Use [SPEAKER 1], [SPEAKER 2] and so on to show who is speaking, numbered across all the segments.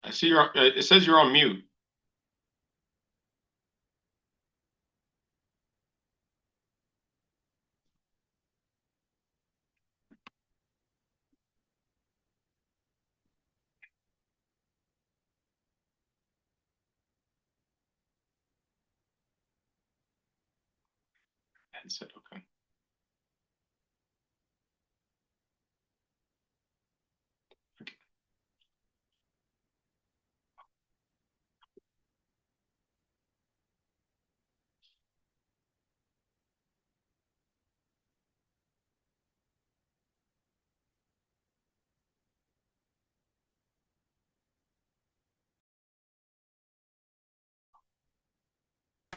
[SPEAKER 1] I see you're. It says you're on mute. Headset. Okay. Okay.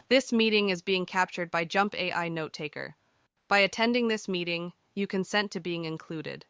[SPEAKER 2] This meeting is being captured by Jump AI Note Taker. By attending this meeting, you consent to being included.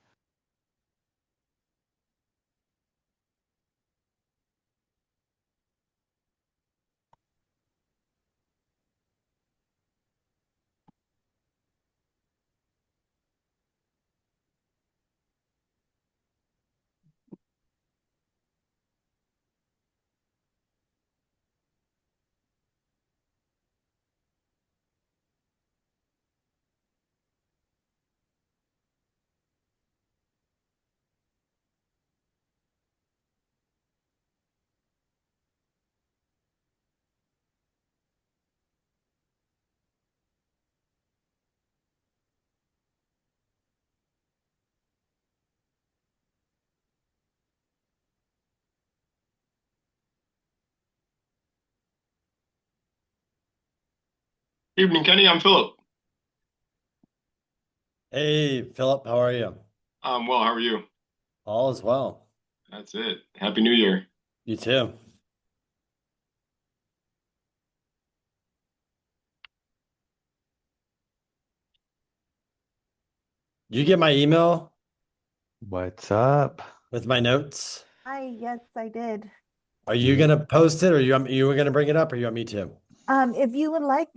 [SPEAKER 1] Evening, Kenny. I'm Philip.
[SPEAKER 3] Hey, Philip, how are you?
[SPEAKER 1] Well, how are you?
[SPEAKER 3] All is well.
[SPEAKER 1] That's it. Happy New Year.
[SPEAKER 3] You too. Did you get my email
[SPEAKER 4] What's up?
[SPEAKER 3] with my notes?
[SPEAKER 5] Hi, yes, I did.
[SPEAKER 3] Are you gonna post it, or you were gonna bring it up, or you want me to?
[SPEAKER 5] If you would like,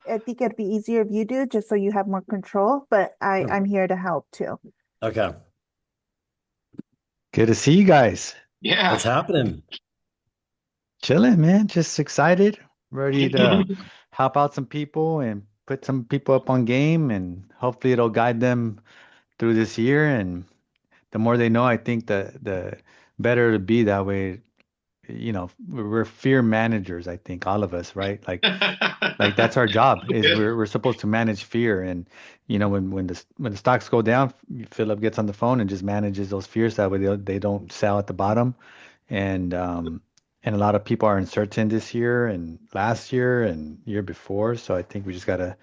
[SPEAKER 5] I think it'd be easier if you do, just so you have more control, but
[SPEAKER 3] Sure.
[SPEAKER 5] I'm here to help too.
[SPEAKER 3] Okay.
[SPEAKER 4] Good to see you guys.
[SPEAKER 1] Yeah.
[SPEAKER 3] What's happening?
[SPEAKER 4] Chilling, man. Just excited, ready to help out some people and put some people up on game, and hopefully it'll guide them through this year. And the more they know, I think the better it'll be that way. We're fear managers, I think, all of us, right? Like that's our job is we're supposed to manage fear. And when the stocks go down, Philip gets on the phone and just manages those fears that way they don't sell at the bottom. And um and a lot of people are uncertain this year and last year and year before, so I think we just got to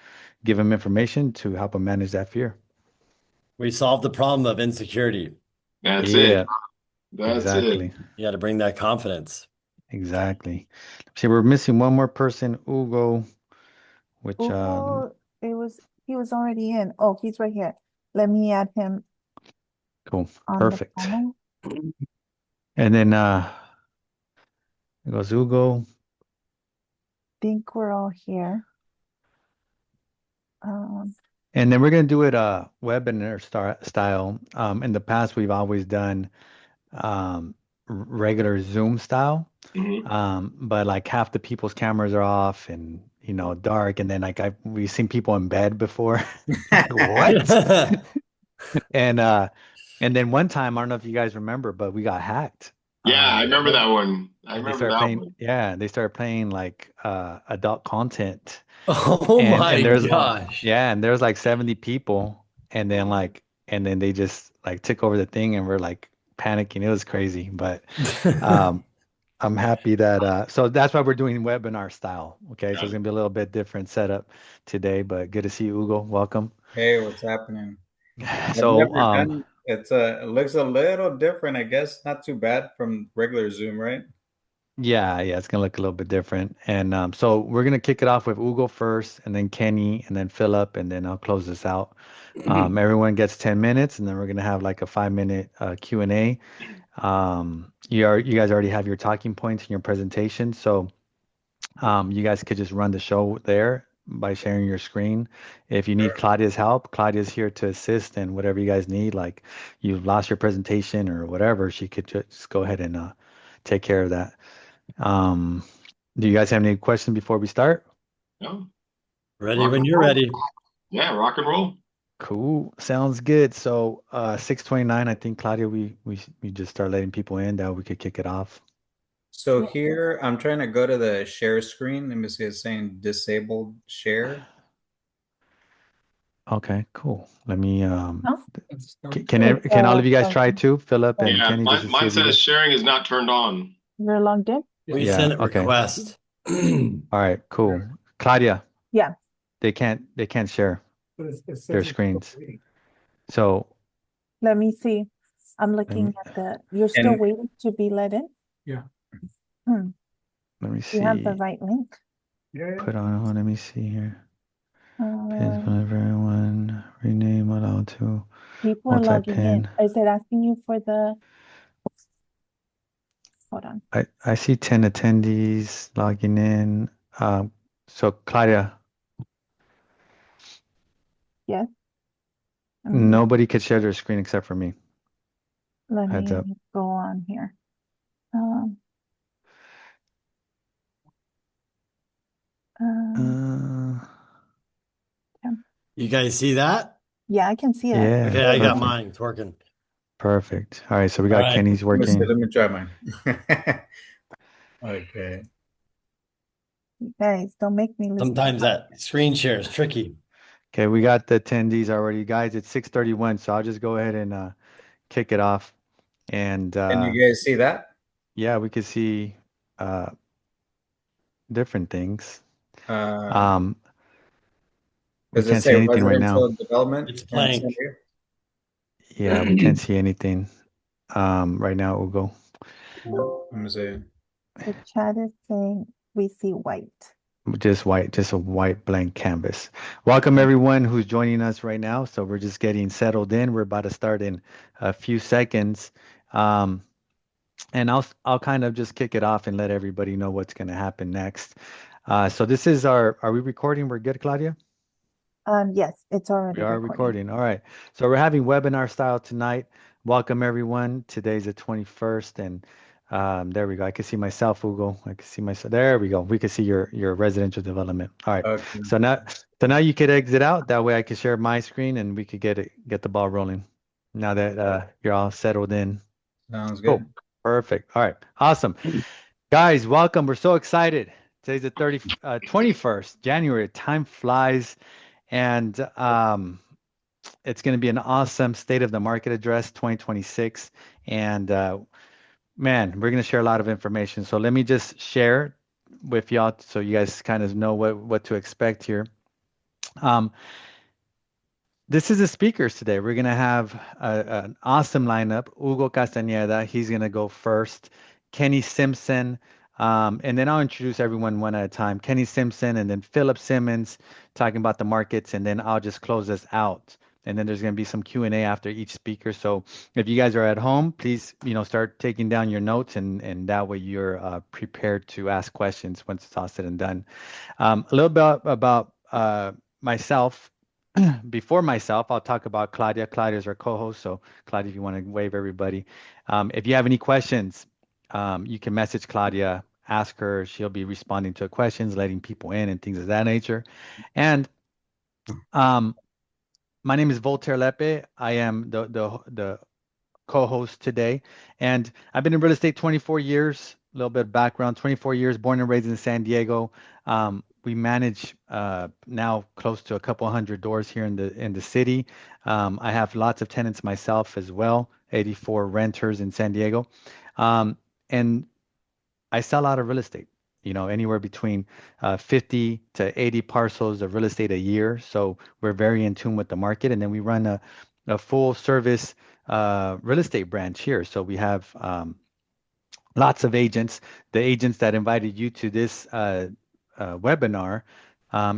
[SPEAKER 4] give them information to help them manage that fear.
[SPEAKER 3] We solved the problem of insecurity.
[SPEAKER 1] That's it.
[SPEAKER 4] Yeah,
[SPEAKER 1] That's it.
[SPEAKER 4] exactly.
[SPEAKER 3] You got to bring that confidence.
[SPEAKER 4] Exactly. See, we're missing one more person, Ugo, which
[SPEAKER 5] Ugo, he was already in. Oh, he's right here. Let me add him
[SPEAKER 4] cool.
[SPEAKER 5] on the
[SPEAKER 4] Perfect.
[SPEAKER 5] panel.
[SPEAKER 4] And then it goes Ugo.
[SPEAKER 5] Think we're all here. Um,
[SPEAKER 4] And then we're gonna do it webinar style. In the past, we've always done regular Zoom style.
[SPEAKER 1] Mhm.
[SPEAKER 4] But like half the people's cameras are off and dark, and then like we've seen people in bed before. Like what? And and then one time, I don't know if you guys remember, but we got hacked.
[SPEAKER 1] Yeah, I remember
[SPEAKER 4] And
[SPEAKER 1] that one. I
[SPEAKER 4] and they
[SPEAKER 1] remember
[SPEAKER 4] started
[SPEAKER 1] that
[SPEAKER 4] playing,
[SPEAKER 1] one.
[SPEAKER 4] yeah, they started playing like adult content.
[SPEAKER 3] Oh
[SPEAKER 4] And
[SPEAKER 3] my
[SPEAKER 4] there's
[SPEAKER 3] gosh.
[SPEAKER 4] yeah, and there's like 70 people, and then they just like took over the thing, and we're like panicking. It was crazy, but um I'm happy that so that's why we're doing webinar style. Okay, so
[SPEAKER 1] Got
[SPEAKER 4] it's
[SPEAKER 1] it.
[SPEAKER 4] gonna be a little bit different setup today, but good to see you, Ugo. Welcome.
[SPEAKER 6] Hey, what's happening? I've
[SPEAKER 4] So
[SPEAKER 6] never done it looks a little different, I guess. Not too bad from regular Zoom, right?
[SPEAKER 4] yeah, it's gonna look a little bit different. And so we're gonna kick it off with Ugo first, and then Kenny, and then Philip, and then I'll close this out. Everyone gets 10 minutes, and then we're gonna have like a 5 minute Q&A. You guys already have your talking points in your presentation, so you guys could just run the show there by sharing your screen. If you need
[SPEAKER 6] Sure.
[SPEAKER 4] Claudia's help, Claudia's here to assist and whatever you guys need. Like you've lost your presentation or whatever, she could just go ahead and take care of that. Do you guys have any questions before we start?
[SPEAKER 1] No.
[SPEAKER 3] Ready
[SPEAKER 1] Rock
[SPEAKER 3] when
[SPEAKER 1] and
[SPEAKER 3] you're
[SPEAKER 1] roll.
[SPEAKER 3] ready.
[SPEAKER 1] Yeah, rock and roll.
[SPEAKER 4] Cool. Sounds good. So 6:29, I think, Claudia, we just start letting people in that we could kick it off.
[SPEAKER 6] So
[SPEAKER 5] Yeah.
[SPEAKER 6] here I'm trying to go to the share screen. Let me see, it's saying disabled share.
[SPEAKER 4] Okay, cool. Let me
[SPEAKER 5] Oh,
[SPEAKER 4] can all of you guys try too? Philip and
[SPEAKER 1] Yeah,
[SPEAKER 4] Kenny, just to see
[SPEAKER 1] mine
[SPEAKER 4] if you
[SPEAKER 1] says
[SPEAKER 4] guys.
[SPEAKER 1] sharing is not turned on.
[SPEAKER 5] you're logged in?
[SPEAKER 3] We
[SPEAKER 4] Yeah,
[SPEAKER 3] sent a
[SPEAKER 4] okay.
[SPEAKER 3] request.
[SPEAKER 4] All right, cool. Claudia,
[SPEAKER 5] Yeah.
[SPEAKER 4] they can't share their screens. So
[SPEAKER 5] Let me see. I'm
[SPEAKER 4] let
[SPEAKER 5] looking
[SPEAKER 4] me
[SPEAKER 5] at you're still
[SPEAKER 6] And
[SPEAKER 5] waiting to be let in? Hmm.
[SPEAKER 4] let me
[SPEAKER 5] You have the
[SPEAKER 4] see.
[SPEAKER 5] right link.
[SPEAKER 4] Put on, let me see here. Pins
[SPEAKER 5] Uh,
[SPEAKER 4] for everyone. Rename allow to
[SPEAKER 5] people are logging in.
[SPEAKER 4] multi-pin.
[SPEAKER 5] Is it asking you for the, hold on.
[SPEAKER 4] I see 10 attendees logging in. So Claudia,
[SPEAKER 5] Yes.
[SPEAKER 4] nobody could share their screen except for me.
[SPEAKER 5] Let
[SPEAKER 4] Heads
[SPEAKER 5] me
[SPEAKER 4] up.
[SPEAKER 5] go on here. Um,
[SPEAKER 4] Uh,
[SPEAKER 5] yeah.
[SPEAKER 3] You guys see that?
[SPEAKER 5] Yeah, I can see it.
[SPEAKER 4] yeah,
[SPEAKER 3] Okay, I got
[SPEAKER 4] perfect.
[SPEAKER 3] mine. It's working.
[SPEAKER 4] Perfect. All right, so we
[SPEAKER 3] All
[SPEAKER 4] got
[SPEAKER 3] right.
[SPEAKER 4] Kenny's
[SPEAKER 6] let me see,
[SPEAKER 4] working.
[SPEAKER 6] let me try mine. Okay.
[SPEAKER 5] You guys, don't make me lose.
[SPEAKER 3] Sometimes that screen share is tricky.
[SPEAKER 4] Okay, we got the attendees already. Guys, it's 6:31, so I'll just go ahead and kick it off. And
[SPEAKER 6] Can you guys see that?
[SPEAKER 4] yeah, we could see uh different things.
[SPEAKER 6] Uh,
[SPEAKER 4] We
[SPEAKER 6] does it
[SPEAKER 4] can't see
[SPEAKER 6] say
[SPEAKER 4] anything right now.
[SPEAKER 6] residential development
[SPEAKER 3] It's
[SPEAKER 6] in San
[SPEAKER 3] blank.
[SPEAKER 6] Diego?
[SPEAKER 4] Yeah, we can't see anything right now, Ugo.
[SPEAKER 6] Let me see.
[SPEAKER 5] The chat is saying we see white.
[SPEAKER 4] Just white, just a white blank canvas. Welcome everyone who's joining us right now. So we're just getting settled in. We're about to start in a few seconds. And I'll kind of just kick it off and let everybody know what's going to happen next. So this is are we recording? We're good, Claudia?
[SPEAKER 5] Yes, it's already
[SPEAKER 4] We are recording. All right. So we're having webinar style tonight. Welcome everyone. Today's the 21st, and there we go. I can see myself, Ugo. I can see myself. There we go. We can see your residential development. All right.
[SPEAKER 6] Okay.
[SPEAKER 4] So now you could exit out. That way I can share my screen and we could get the ball rolling. Now that you're all settled in.
[SPEAKER 6] Sounds
[SPEAKER 4] Cool.
[SPEAKER 6] good.
[SPEAKER 4] Perfect. All right. Awesome. Guys, welcome. We're so excited. Today's the 21st January. Time flies. And it's going to be an awesome State of the Market Address 2026. And man, we're going to share a lot of information. So let me just share with y'all so you guys kind of know what to expect here. This is the speakers today. We're going to have an awesome lineup. Hugo Castañeda, he's going to go first. Kenny Simpson, and then I'll introduce everyone one at a time. Kenny Simpson and then Philip Simmons talking about the markets, and then I'll just close this out. And then there's going to be some Q&A after each speaker. So if you guys are at home, please, start taking down your notes, and that way you're prepared to ask questions once it's all said and done. A little bit about myself. Before myself, I'll talk about Claudia. Claudia is our co-host. So Claudia, if you want to wave everybody. If you have any questions, you can message Claudia, ask her. She'll be responding to questions, letting people in and things of that nature. And my name is Voltaire Lepe. I am the co-host today. And I've been in real estate 24 years, a little bit of background, 24 years, born and raised in San Diego. We manage now close to a couple hundred doors here in the city. I have lots of tenants myself as well, 84 renters in San Diego. And I sell out of real estate, anywhere between 50 to 80 parcels of real estate a year. So we're very in tune with the market. And then we run a full service real estate branch here. So we have lots of agents. The agents that invited you to this webinar,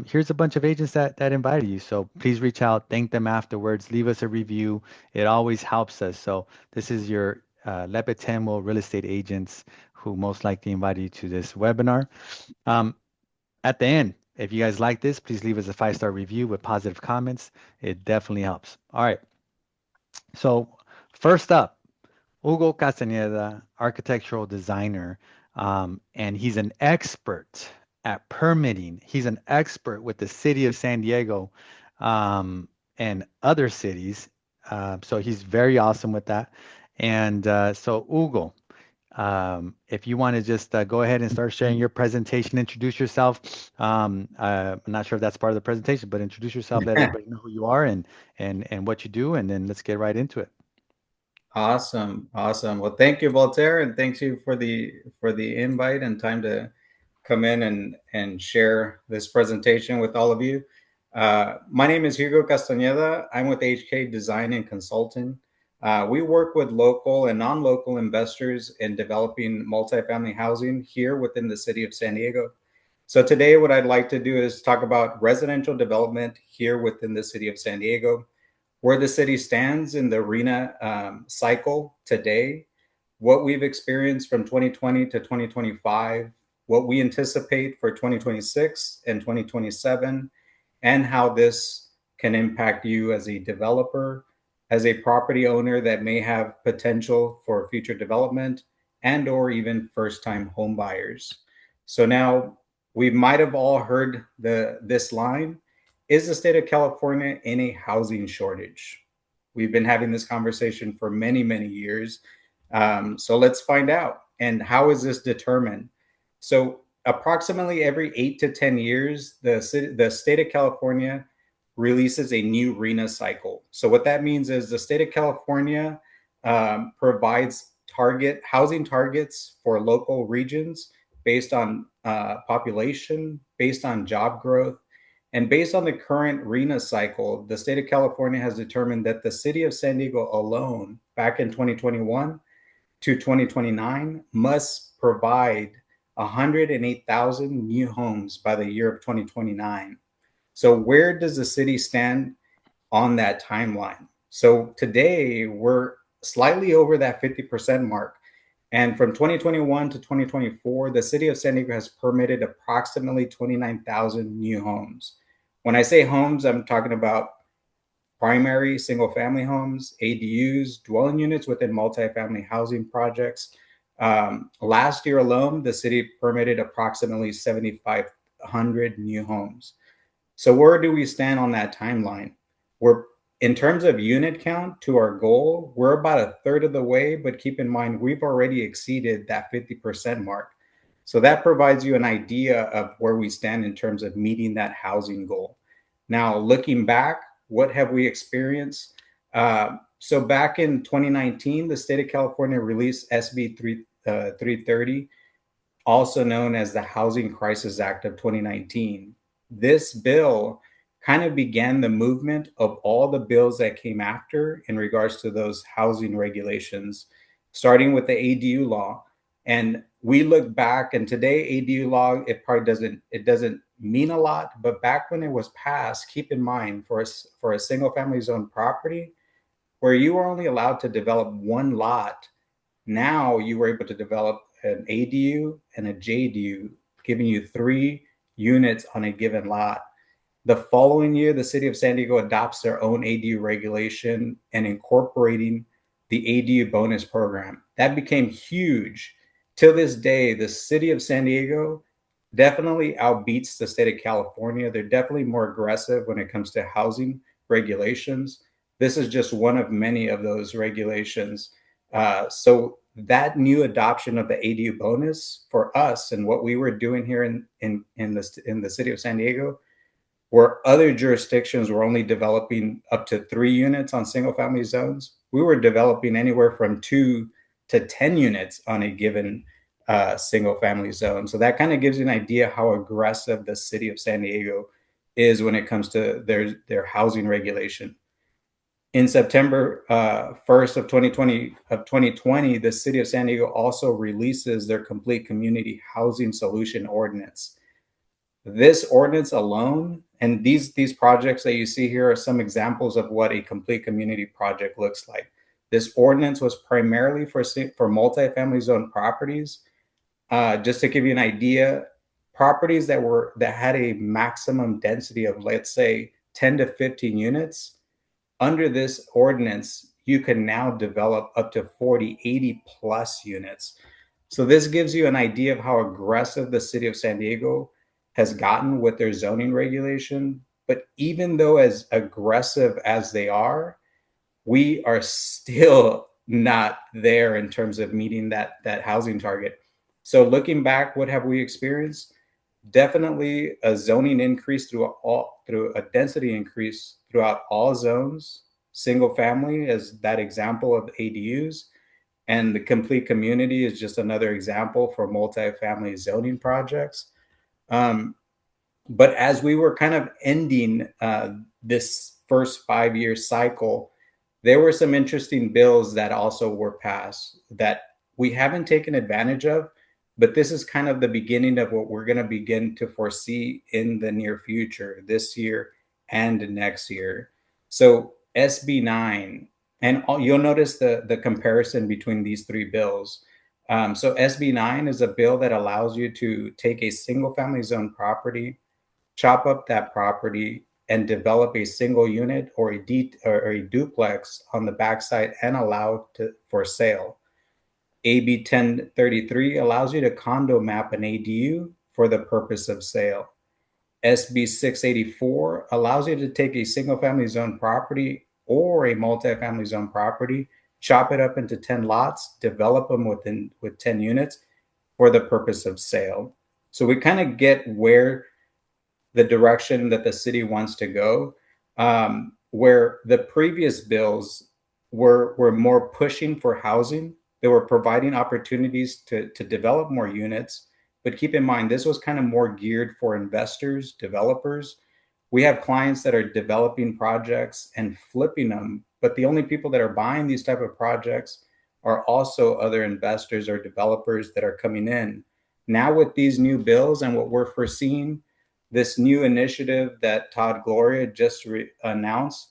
[SPEAKER 4] here's a bunch of agents that invited you. So please reach out, thank them afterwards, leave us a review. It always helps us. So this is your Lepe Tendwell real estate agents who most likely invited you to this webinar. At the end, if you guys like this, please leave us a 5-star review with positive comments. It definitely helps. All right. So first up, Hugo Castañeda, architectural designer, and he's an expert at permitting. He's an expert with the city of San Diego and other cities. So he's very awesome with that. And so, Hugo, if you want to just go ahead and start sharing your presentation, introduce yourself. I'm not sure if that's part of the presentation, but introduce yourself, let everybody know who you are and what you do, and then let's get right into it.
[SPEAKER 6] Awesome, awesome. Well, thank you, Voltaire, and thank you for the invite and time to come in and share this presentation with all of you. My name is Hugo Castañeda. I'm with HK Design and Consulting. We work with local and non-local investors in developing multifamily housing here within the city of San Diego. So today, what I'd like to do is talk about residential development here within the city of San Diego, where the city stands in the RENA cycle today, what we've experienced from 2020 to 2025, what we anticipate for 2026 and 2027, and how this can impact you as a developer, as a property owner that may have potential for future development, and or even first-time home buyers. So now we might have all heard this line: is the state of California in a housing shortage? We've been having this conversation for many, many years. So let's find out. And how is this determined? So approximately every 8 to 10 years, the state of California releases a new RENA cycle. So what that means is the state of California provides housing targets for local regions based on population, based on job growth, and based on the current RENA cycle. The state of California has determined that the city of San Diego alone, back in 2021 to 2029, must provide 108,000 new homes by the year of 2029. So where does the city stand on that timeline? So today we're slightly over that 50% mark. And from 2021 to 2024, the city of San Diego has permitted approximately 29,000 new homes. When I say homes, I'm talking about primary single-family homes, ADUs, dwelling units within multifamily housing projects. Last year alone, the city permitted approximately 7,500 new homes. So where do we stand on that timeline? We're, in terms of unit count to our goal, we're about a third of the way, but keep in mind, we've already exceeded that 50% mark. So that provides you an idea of where we stand in terms of meeting that housing goal. Now, looking back, what have we experienced? So back in 2019, the state of California released SB 330, also known as the Housing Crisis Act of 2019. This bill kind of began the movement of all the bills that came after in regards to those housing regulations, starting with the ADU law. And we look back, and today ADU law, it doesn't mean a lot, but back when it was passed, keep in mind, for a single family zone property where you were only allowed to develop one lot, now you were able to develop an ADU and a JDU, giving you 3 units on a given lot. The following year, the city of San Diego adopts their own ADU regulation and incorporating the ADU bonus program. That became huge. Till this day, the city of San Diego definitely outbeats the state of California. They're definitely more aggressive when it comes to housing regulations. This is just one of many of those regulations. So that new adoption of the ADU bonus for us and what we were doing here in the city of San Diego, where other jurisdictions were only developing up to 3 units on single family zones, we were developing anywhere from 2 to 10 units on a given single family zone. So that kind of gives you an idea how aggressive the city of San Diego is when it comes to their housing regulation. In September 1st of 2020, the city of San Diego also releases their complete community housing solution ordinance. This ordinance alone, and these projects that you see here are some examples of what a complete community project looks like. This ordinance was primarily for multifamily zone properties. Just to give you an idea, properties that had a maximum density of, let's say, 10 to 15 units. Under this ordinance, you can now develop up to 40, 80 plus units. So this gives you an idea of how aggressive the city of San Diego has gotten with their zoning regulation. But even though as aggressive as they are, we are still not there in terms of meeting that housing target. So looking back, what have we experienced? Definitely a zoning increase through a density increase throughout all zones. Single family is that example of ADUs, and the complete community is just another example for multifamily zoning projects. But as we were kind of ending this first 5 year cycle, there were some interesting bills that also were passed that we haven't taken advantage of, but this is kind of the beginning of what we're going to begin to foresee in the near future, this year and next year. So SB 9, and you'll notice the comparison between these three bills. So SB 9 is a bill that allows you to take a single family zone property, chop up that property, and develop a single unit or a duplex on the backside and allow it for sale. AB 1033 allows you to condo map an ADU for the purpose of sale. SB 684 allows you to take a single family zone property or a multifamily zone property, chop it up into 10 lots, develop them with 10 units for the purpose of sale. So we kind of get where the direction that the city wants to go, where the previous bills were more pushing for housing. They were providing opportunities to develop more units. But keep in mind, this was kind of more geared for investors, developers. We have clients that are developing projects and flipping them, but the only people that are buying these type of projects are also other investors or developers that are coming in. Now with these new bills and what we're foreseeing, this new initiative that Todd Gloria just announced,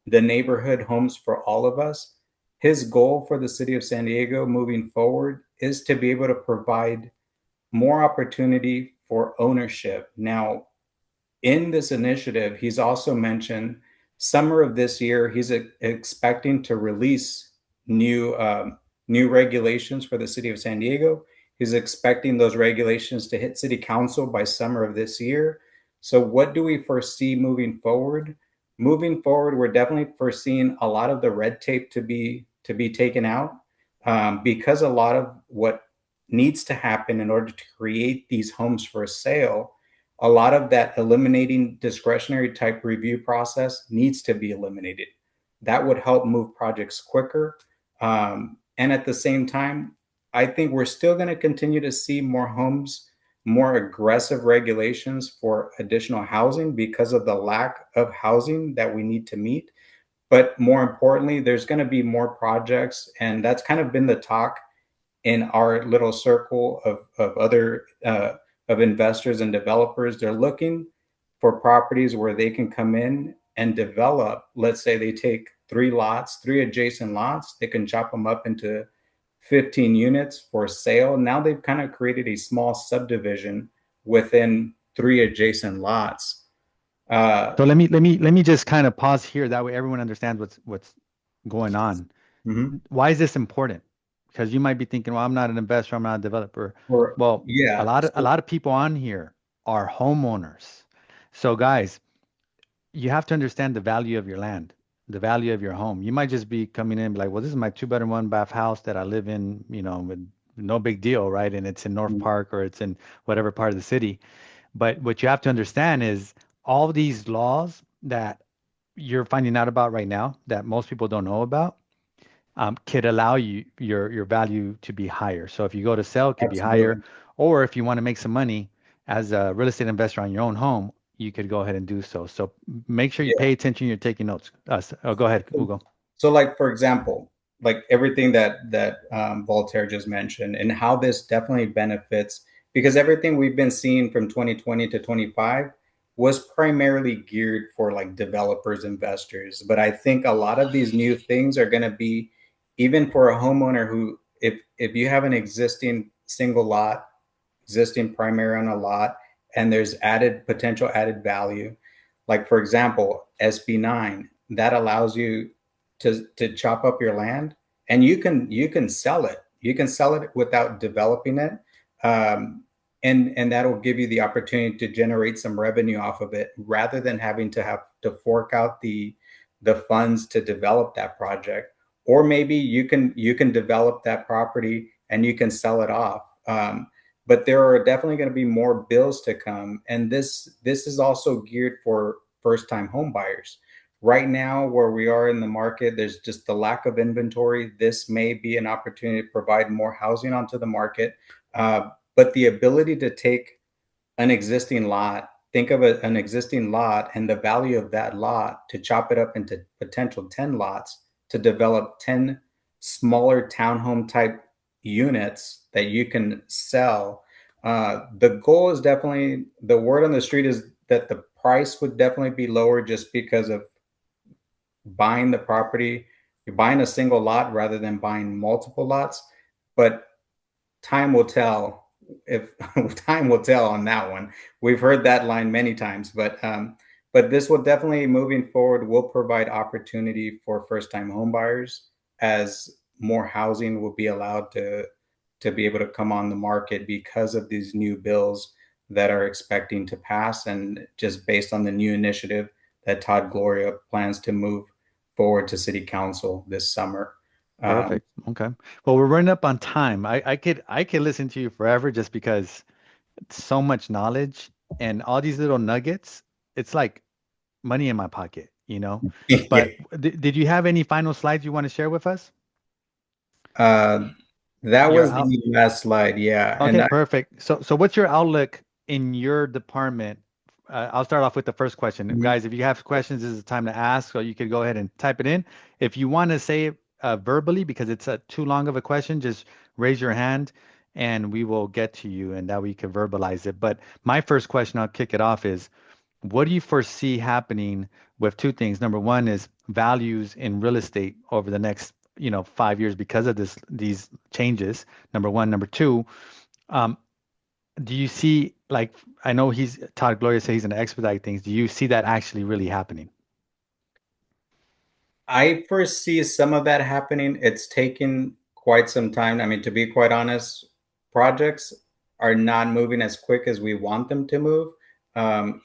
[SPEAKER 6] the neighborhood homes for all of us, his goal for the city of San Diego moving forward is to be able to provide more opportunity for ownership. Now, in this initiative, he's also mentioned summer of this year, he's expecting to release new regulations for the city of San Diego. He's expecting those regulations to hit city council by summer of this year. So what do we foresee moving forward? Moving forward, we're definitely foreseeing a lot of the red tape to be taken out, because a lot of what needs to happen in order to create these homes for sale, a lot of that eliminating discretionary type review process needs to be eliminated. That would help move projects quicker. And at the same time, I think we're still going to continue to see more homes, more aggressive regulations for additional housing because of the lack of housing that we need to meet. But more importantly, there's going to be more projects. And that's kind of been the talk in our little circle of other of investors and developers. They're looking for properties where they can come in and develop. Let's say they take 3 lots, 3 adjacent lots, they can chop them up into 15 units for sale. Now they've kind of created a small subdivision within 3 adjacent lots.
[SPEAKER 4] So let me just kind of pause here. That way everyone understands what's going on.
[SPEAKER 6] Mhm.
[SPEAKER 4] Why is this important? Because you might be thinking, well, I'm not an investor, I'm not a developer.
[SPEAKER 6] Or,
[SPEAKER 4] Well,
[SPEAKER 6] yeah,
[SPEAKER 4] a lot of people on here are homeowners. So guys, you have to understand the value of your land, the value of your home. You might just be coming in and be like, well, this is my 2-bedroom, 1-bath house that I live in, with no big deal, right? And it's in North Park or it's in whatever part of the city. But what you have to understand is all these laws that you're finding out about right now that most people don't know about, could allow your value to be higher. So if you go to sell, it could be higher.
[SPEAKER 6] absolutely.
[SPEAKER 4] Or if you want to make some money as a real estate investor on your own home, you could go ahead and do so. So make sure you
[SPEAKER 6] Yeah.
[SPEAKER 4] pay attention. You're taking notes. Go ahead, Hugo.
[SPEAKER 6] So, like for example, like everything that Voltaire just mentioned, and how this definitely benefits, because everything we've been seeing from 2020 to 25 was primarily geared for like developers, investors. But I think a lot of these new things are going to be even for a homeowner who, if you have an existing single lot, existing primary on a lot, and there's potential added value, like for example, SB 9 that allows you to chop up your land, and you can sell it. You can sell it without developing it, and that'll give you the opportunity to generate some revenue off of it, rather than having to have to fork out the funds to develop that project. Or maybe you can develop that property and you can sell it off. But there are definitely going to be more bills to come, and this is also geared for first time home buyers. Right now, where we are in the market, there's just the lack of inventory. This may be an opportunity to provide more housing onto the market, but the ability to take an existing lot, think of an existing lot and the value of that lot, to chop it up into potential 10 lots, to develop 10 smaller townhome type units that you can sell. The goal is definitely, the word on the street is that the price would definitely be lower, just because of buying the property. You're buying a single lot rather than buying multiple lots. But time will tell, if time will tell on that one. We've heard that line many times, but this will definitely, moving forward, will provide opportunity for first time home buyers, as more housing will be allowed to be able to come on the market because of these new bills that are expecting to pass, and just based on the new initiative that Todd Gloria plans to move forward to city council this summer.
[SPEAKER 4] Perfect. Okay. Well, we're running up on time. I could listen to you forever just because so much knowledge and all these little nuggets. It's like money in my pocket, you know?
[SPEAKER 6] Yeah.
[SPEAKER 4] But did you have any final slides you want to share with us?
[SPEAKER 6] Uh, that
[SPEAKER 4] Your
[SPEAKER 6] was
[SPEAKER 4] out
[SPEAKER 6] the last slide, yeah. And
[SPEAKER 4] Okay, perfect. So what's your outlook in your department? I'll start off with the first question. Guys, if you have questions, this is the time to ask, so you could go ahead and type it in. If you want to say it verbally because it's too long of a question, just raise your hand and we will get to you, and that we can verbalize it. But my first question, I'll kick it off, is what do you foresee happening with two things? Number one is values in real estate over the next, 5 years because of these changes. Number one. Number two, um, do you see, like, I know Todd Gloria says he's going to expedite things. Do you see that actually really happening?
[SPEAKER 6] I foresee some of that happening. It's taken quite some time. I mean, to be quite honest, projects are not moving as quick as we want them to move.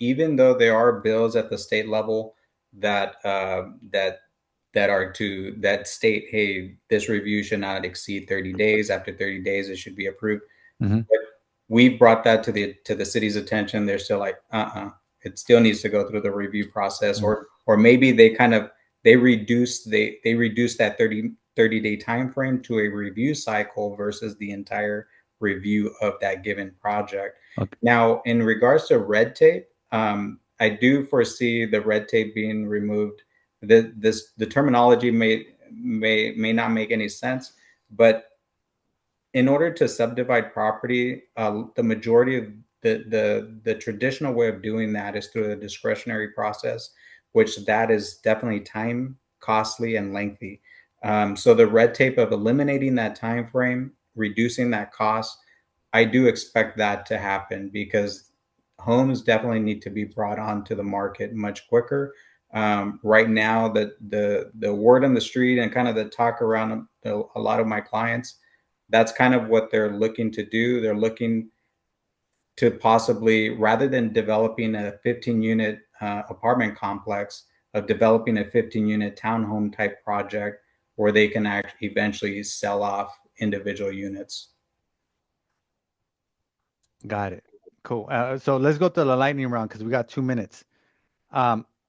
[SPEAKER 6] Even though there are bills at the state level that state, hey, this review should not exceed 30 days. After 30 days, it should be approved.
[SPEAKER 4] Hmm.
[SPEAKER 6] But we brought that to the city's attention. They're still like, it still needs to go through the review process, or maybe they reduce that 30-day time frame to a review cycle versus the entire review of that given project.
[SPEAKER 4] Okay.
[SPEAKER 6] Now, in regards to red tape, I do foresee the red tape being removed. The terminology may not make any sense, but in order to subdivide property, the majority of the traditional way of doing that is through a discretionary process, which that is definitely time costly and lengthy. So the red tape of eliminating that time frame, reducing that cost, I do expect that to happen, because homes definitely need to be brought onto the market much quicker. Right now, the word on the street and kind of the talk around a lot of my clients, that's kind of what they're looking to do. They're looking to possibly, rather than developing a 15 unit apartment complex, of developing a 15 unit townhome type project where they can actually eventually sell off individual units.
[SPEAKER 4] Got it. Cool. So let's go to the lightning round because we got 2 minutes.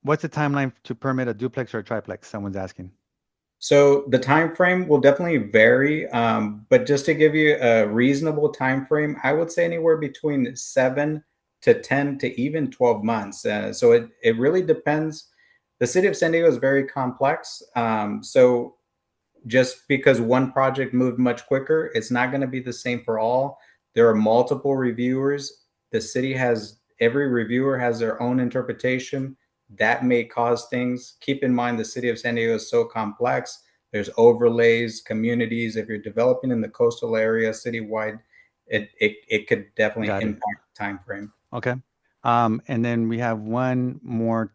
[SPEAKER 4] What's the timeline to permit a duplex or a triplex? Someone's asking.
[SPEAKER 6] So the time frame will definitely vary, but just to give you a reasonable time frame, I would say anywhere between 7 to 10 to even 12 months. So it really depends. The city of San Diego is very complex. So just because one project moved much quicker, it's not going to be the same for all. There are multiple reviewers. Every reviewer has their own interpretation. That may cause things. Keep in mind, the city of San Diego is so complex. There's overlays, communities. If you're developing in the coastal area citywide, it could definitely
[SPEAKER 4] Got it.
[SPEAKER 6] impact the time frame.
[SPEAKER 4] Okay. And then we have one more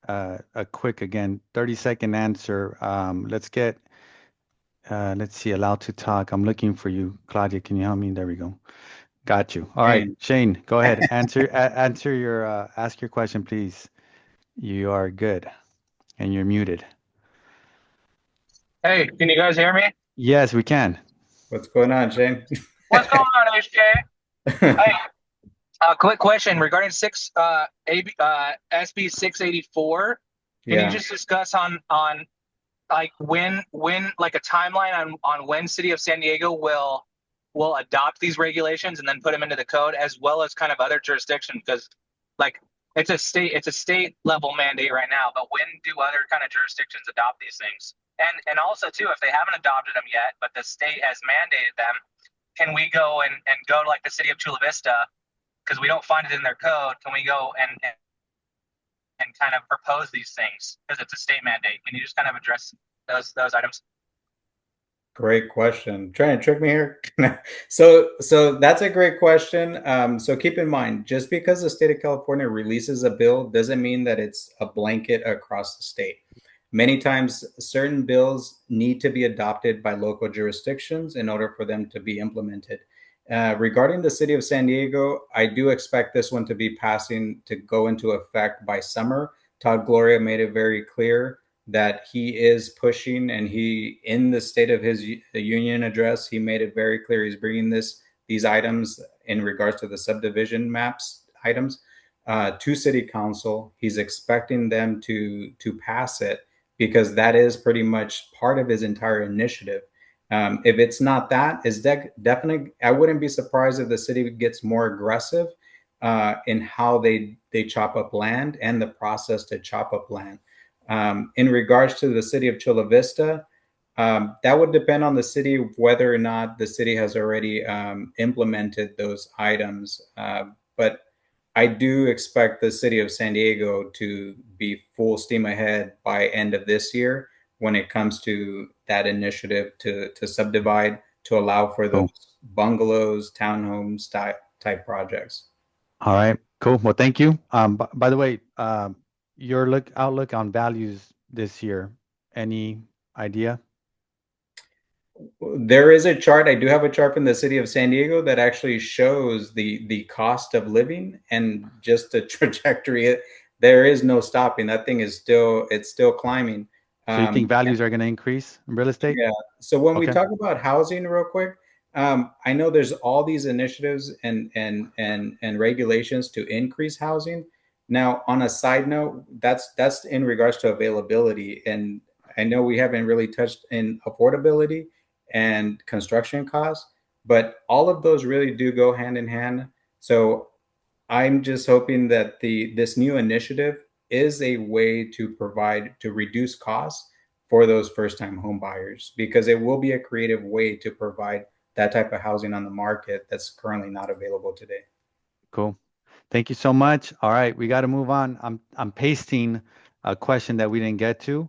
[SPEAKER 4] a quick, again, 30-second answer. Let's see, allowed to talk. I'm looking for you. Claudia, can you help me? There we go. Got you. All right,
[SPEAKER 6] Shane.
[SPEAKER 4] Shane, go ahead. Answer your, ask your question, please. You are good, and you're muted.
[SPEAKER 7] Hey, can you guys hear me?
[SPEAKER 4] Yes, we can.
[SPEAKER 6] What's going on, Shane?
[SPEAKER 7] What's going on, HK? Hey, quick question regarding SB 684. Can you
[SPEAKER 6] Yeah.
[SPEAKER 7] just discuss on like when like a timeline on when City of San Diego will adopt these regulations and then put them into the code, as well as kind of other jurisdictions? Because like it's a state level mandate right now, but when do other kind of jurisdictions adopt these things? And also too, if they haven't adopted them yet, but the state has mandated them, can we go and go to like the city of Chula Vista because we don't find it in their code? Can we go and kind of propose these things because it's a state mandate? Can you just kind of address those items?
[SPEAKER 6] Great question. Trying to trick me here. So that's a great question. So keep in mind, just because the state of California releases a bill doesn't mean that it's a blanket across the state. Many times, certain bills need to be adopted by local jurisdictions in order for them to be implemented. Regarding the city of San Diego, I do expect this one to be passing to go into effect by summer. Todd Gloria made it very clear that he is pushing, and he, in the state of his union address, he made it very clear he's bringing these items in regards to the subdivision maps items to city council. He's expecting them to pass it because that is pretty much part of his entire initiative. If it's not that, it's definitely, I wouldn't be surprised if the city gets more aggressive in how they chop up land and the process to chop up land. In regards to the city of Chula Vista, that would depend on the city whether or not the city has already implemented those items. But I do expect the city of San Diego to be full steam ahead by end of this year when it comes to that initiative to subdivide to allow for those bungalows, townhomes type projects.
[SPEAKER 4] All right, cool. Well, thank you. By the way, your outlook on values this year, any idea?
[SPEAKER 6] There is a chart. I do have a chart from the city of San Diego that actually shows the cost of living and just the trajectory. There is no stopping. That thing is still climbing.
[SPEAKER 4] So you think values are going to increase in real estate?
[SPEAKER 6] Yeah. So when we
[SPEAKER 4] Okay.
[SPEAKER 6] talk about housing, real quick, I know there's all these initiatives and regulations to increase housing. Now, on a side note, that's in regards to availability, and I know we haven't really touched in affordability and construction costs, but all of those really do go hand in hand. So I'm just hoping that this new initiative is a way to reduce costs for those first time home buyers, because it will be a creative way to provide that type of housing on the market that's currently not available today.
[SPEAKER 4] Cool. Thank you so much. All right, we got to move on. I'm pasting a question that we didn't get to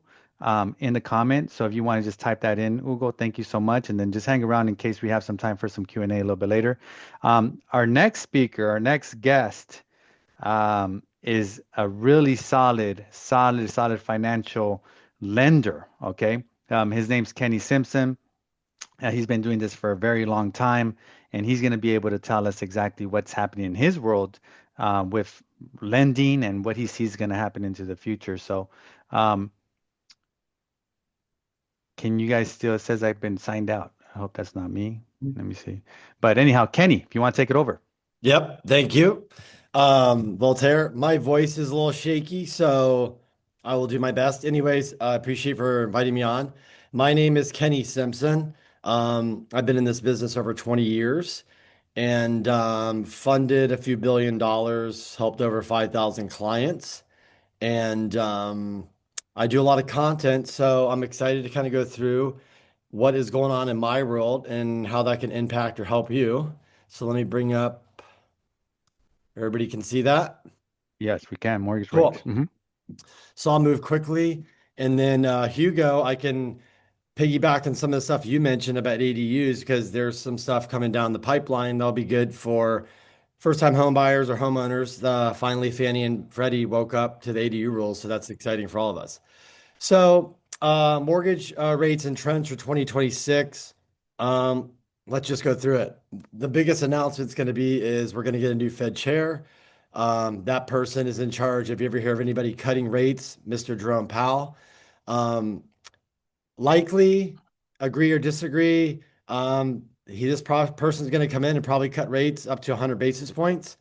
[SPEAKER 4] in the comments. So if you want to just type that in, Hugo, thank you so much. And then just hang around in case we have some time for some Q&A a little bit later. Our next speaker, our next guest is a really solid financial lender. Okay. His name's Kenny Simpson. He's been doing this for a very long time, and he's going to be able to tell us exactly what's happening in his world with lending and what he sees going to happen into the future. So can you guys still, it says I've been signed out. I hope that's not me. Let me see. But anyhow, Kenny, if you want to take it over.
[SPEAKER 3] Yep, thank you. Voltaire, my voice is a little shaky, so I will do my best. Anyways, I appreciate for inviting me on. My name is Kenny Simpson. I've been in this business over 20 years and funded a few $1 billion, helped over 5,000 clients. And I do a lot of content, so I'm excited to kind of go through what is going on in my world and how that can impact or help you. So let me bring up, everybody can see that?
[SPEAKER 4] Yes, we can. Mortgage
[SPEAKER 3] Cool.
[SPEAKER 4] rates. Mhm.
[SPEAKER 3] So I'll move quickly. And then Hugo, I can piggyback on some of the stuff you mentioned about ADUs because there's some stuff coming down the pipeline that'll be good for first-time home buyers or homeowners, finally Fannie and Freddie woke up to the ADU rules, so that's exciting for all of us. So, mortgage rates and trends for 2026. Um, let's just go through it. The biggest announcement is going to be is we're going to get a new Fed chair. That person is in charge. If you ever hear of anybody cutting rates, Mr. Jerome Powell. Um, likely agree or disagree. This person's going to come in and probably cut rates up to 100 basis points.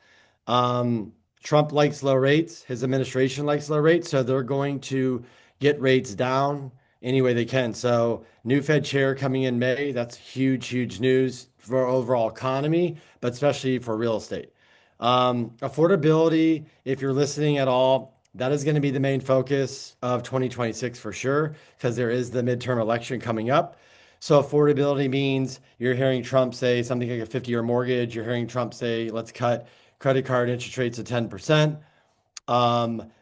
[SPEAKER 3] Trump likes low rates. His administration likes low rates, so they're going to get rates down any way they can. So, new Fed chair coming in May. That's huge, huge news for our overall economy, but especially for real estate. Affordability, if you're listening at all, that is going to be the main focus of 2026 for sure, because there is the midterm election coming up. So affordability means you're hearing Trump say something like a 50-year mortgage. You're hearing Trump say, let's cut credit card interest rates to 10%.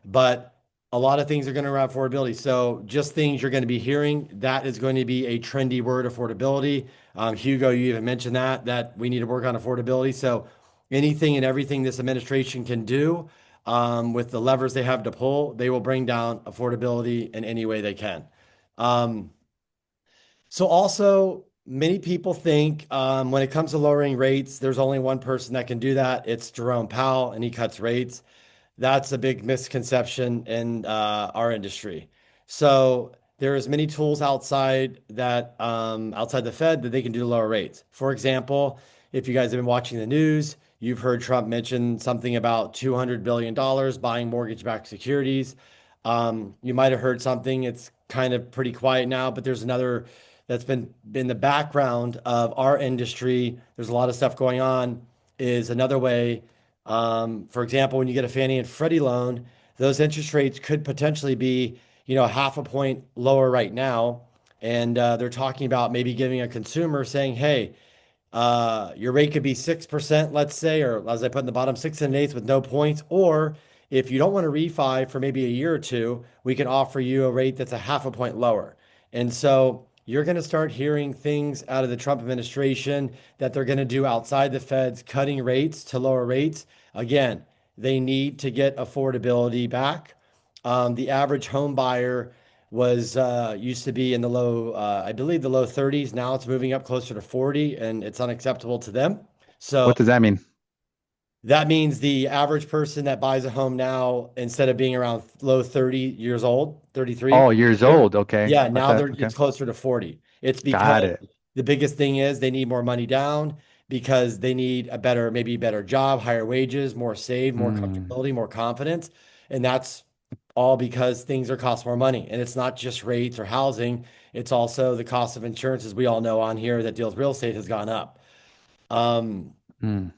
[SPEAKER 3] But a lot of things are going to around affordability. So just things you're going to be hearing, that is going to be a trendy word, affordability. Hugo, you even mentioned that we need to work on affordability. So anything and everything this administration can do with the levers they have to pull, they will bring down affordability in any way they can. So also, many people think when it comes to lowering rates, there's only one person that can do that. It's Jerome Powell, and he cuts rates. That's a big misconception in our industry. So there is many tools outside the Fed that they can do to lower rates. For example, if you guys have been watching the news, you've heard Trump mention something about $200 billion buying mortgage-backed securities. You might have heard something. It's kind of pretty quiet now, but there's another that's been in the background of our industry. There's a lot of stuff going on. Is another way. For example, when you get a Fannie and Freddie loan, those interest rates could potentially be, half a point lower right now. And they're talking about maybe giving a consumer saying, hey, your rate could be 6%, let's say, or as I put in the bottom, 6 and 8 with no points. Or if you don't want to refi for maybe a year or two, we can offer you a rate that's a half a point lower. And so you're going to start hearing things out of the Trump administration that they're going to do outside the Fed's cutting rates to lower rates. Again, they need to get affordability back. The average home buyer was used to be in the low, I believe the low 30s. Now it's moving up closer to 40, and it's unacceptable to them. So
[SPEAKER 4] What does that mean?
[SPEAKER 3] that means the average person that buys a home now, instead of being around low 30 years old, 33,
[SPEAKER 4] Oh, years old. Okay.
[SPEAKER 3] yeah,
[SPEAKER 4] I
[SPEAKER 3] now
[SPEAKER 4] thought, okay.
[SPEAKER 3] it's closer to 40. It's
[SPEAKER 4] Got
[SPEAKER 3] because
[SPEAKER 4] it.
[SPEAKER 3] the biggest thing is they need more money down because they need maybe better job, higher wages, more save, more
[SPEAKER 4] Hmm.
[SPEAKER 3] comfortability, more confidence. And that's all because things are cost more money. And it's not just rates or housing, it's also the cost of insurance, as we all know on here that deals with real estate has gone up. Um,
[SPEAKER 4] Hmm.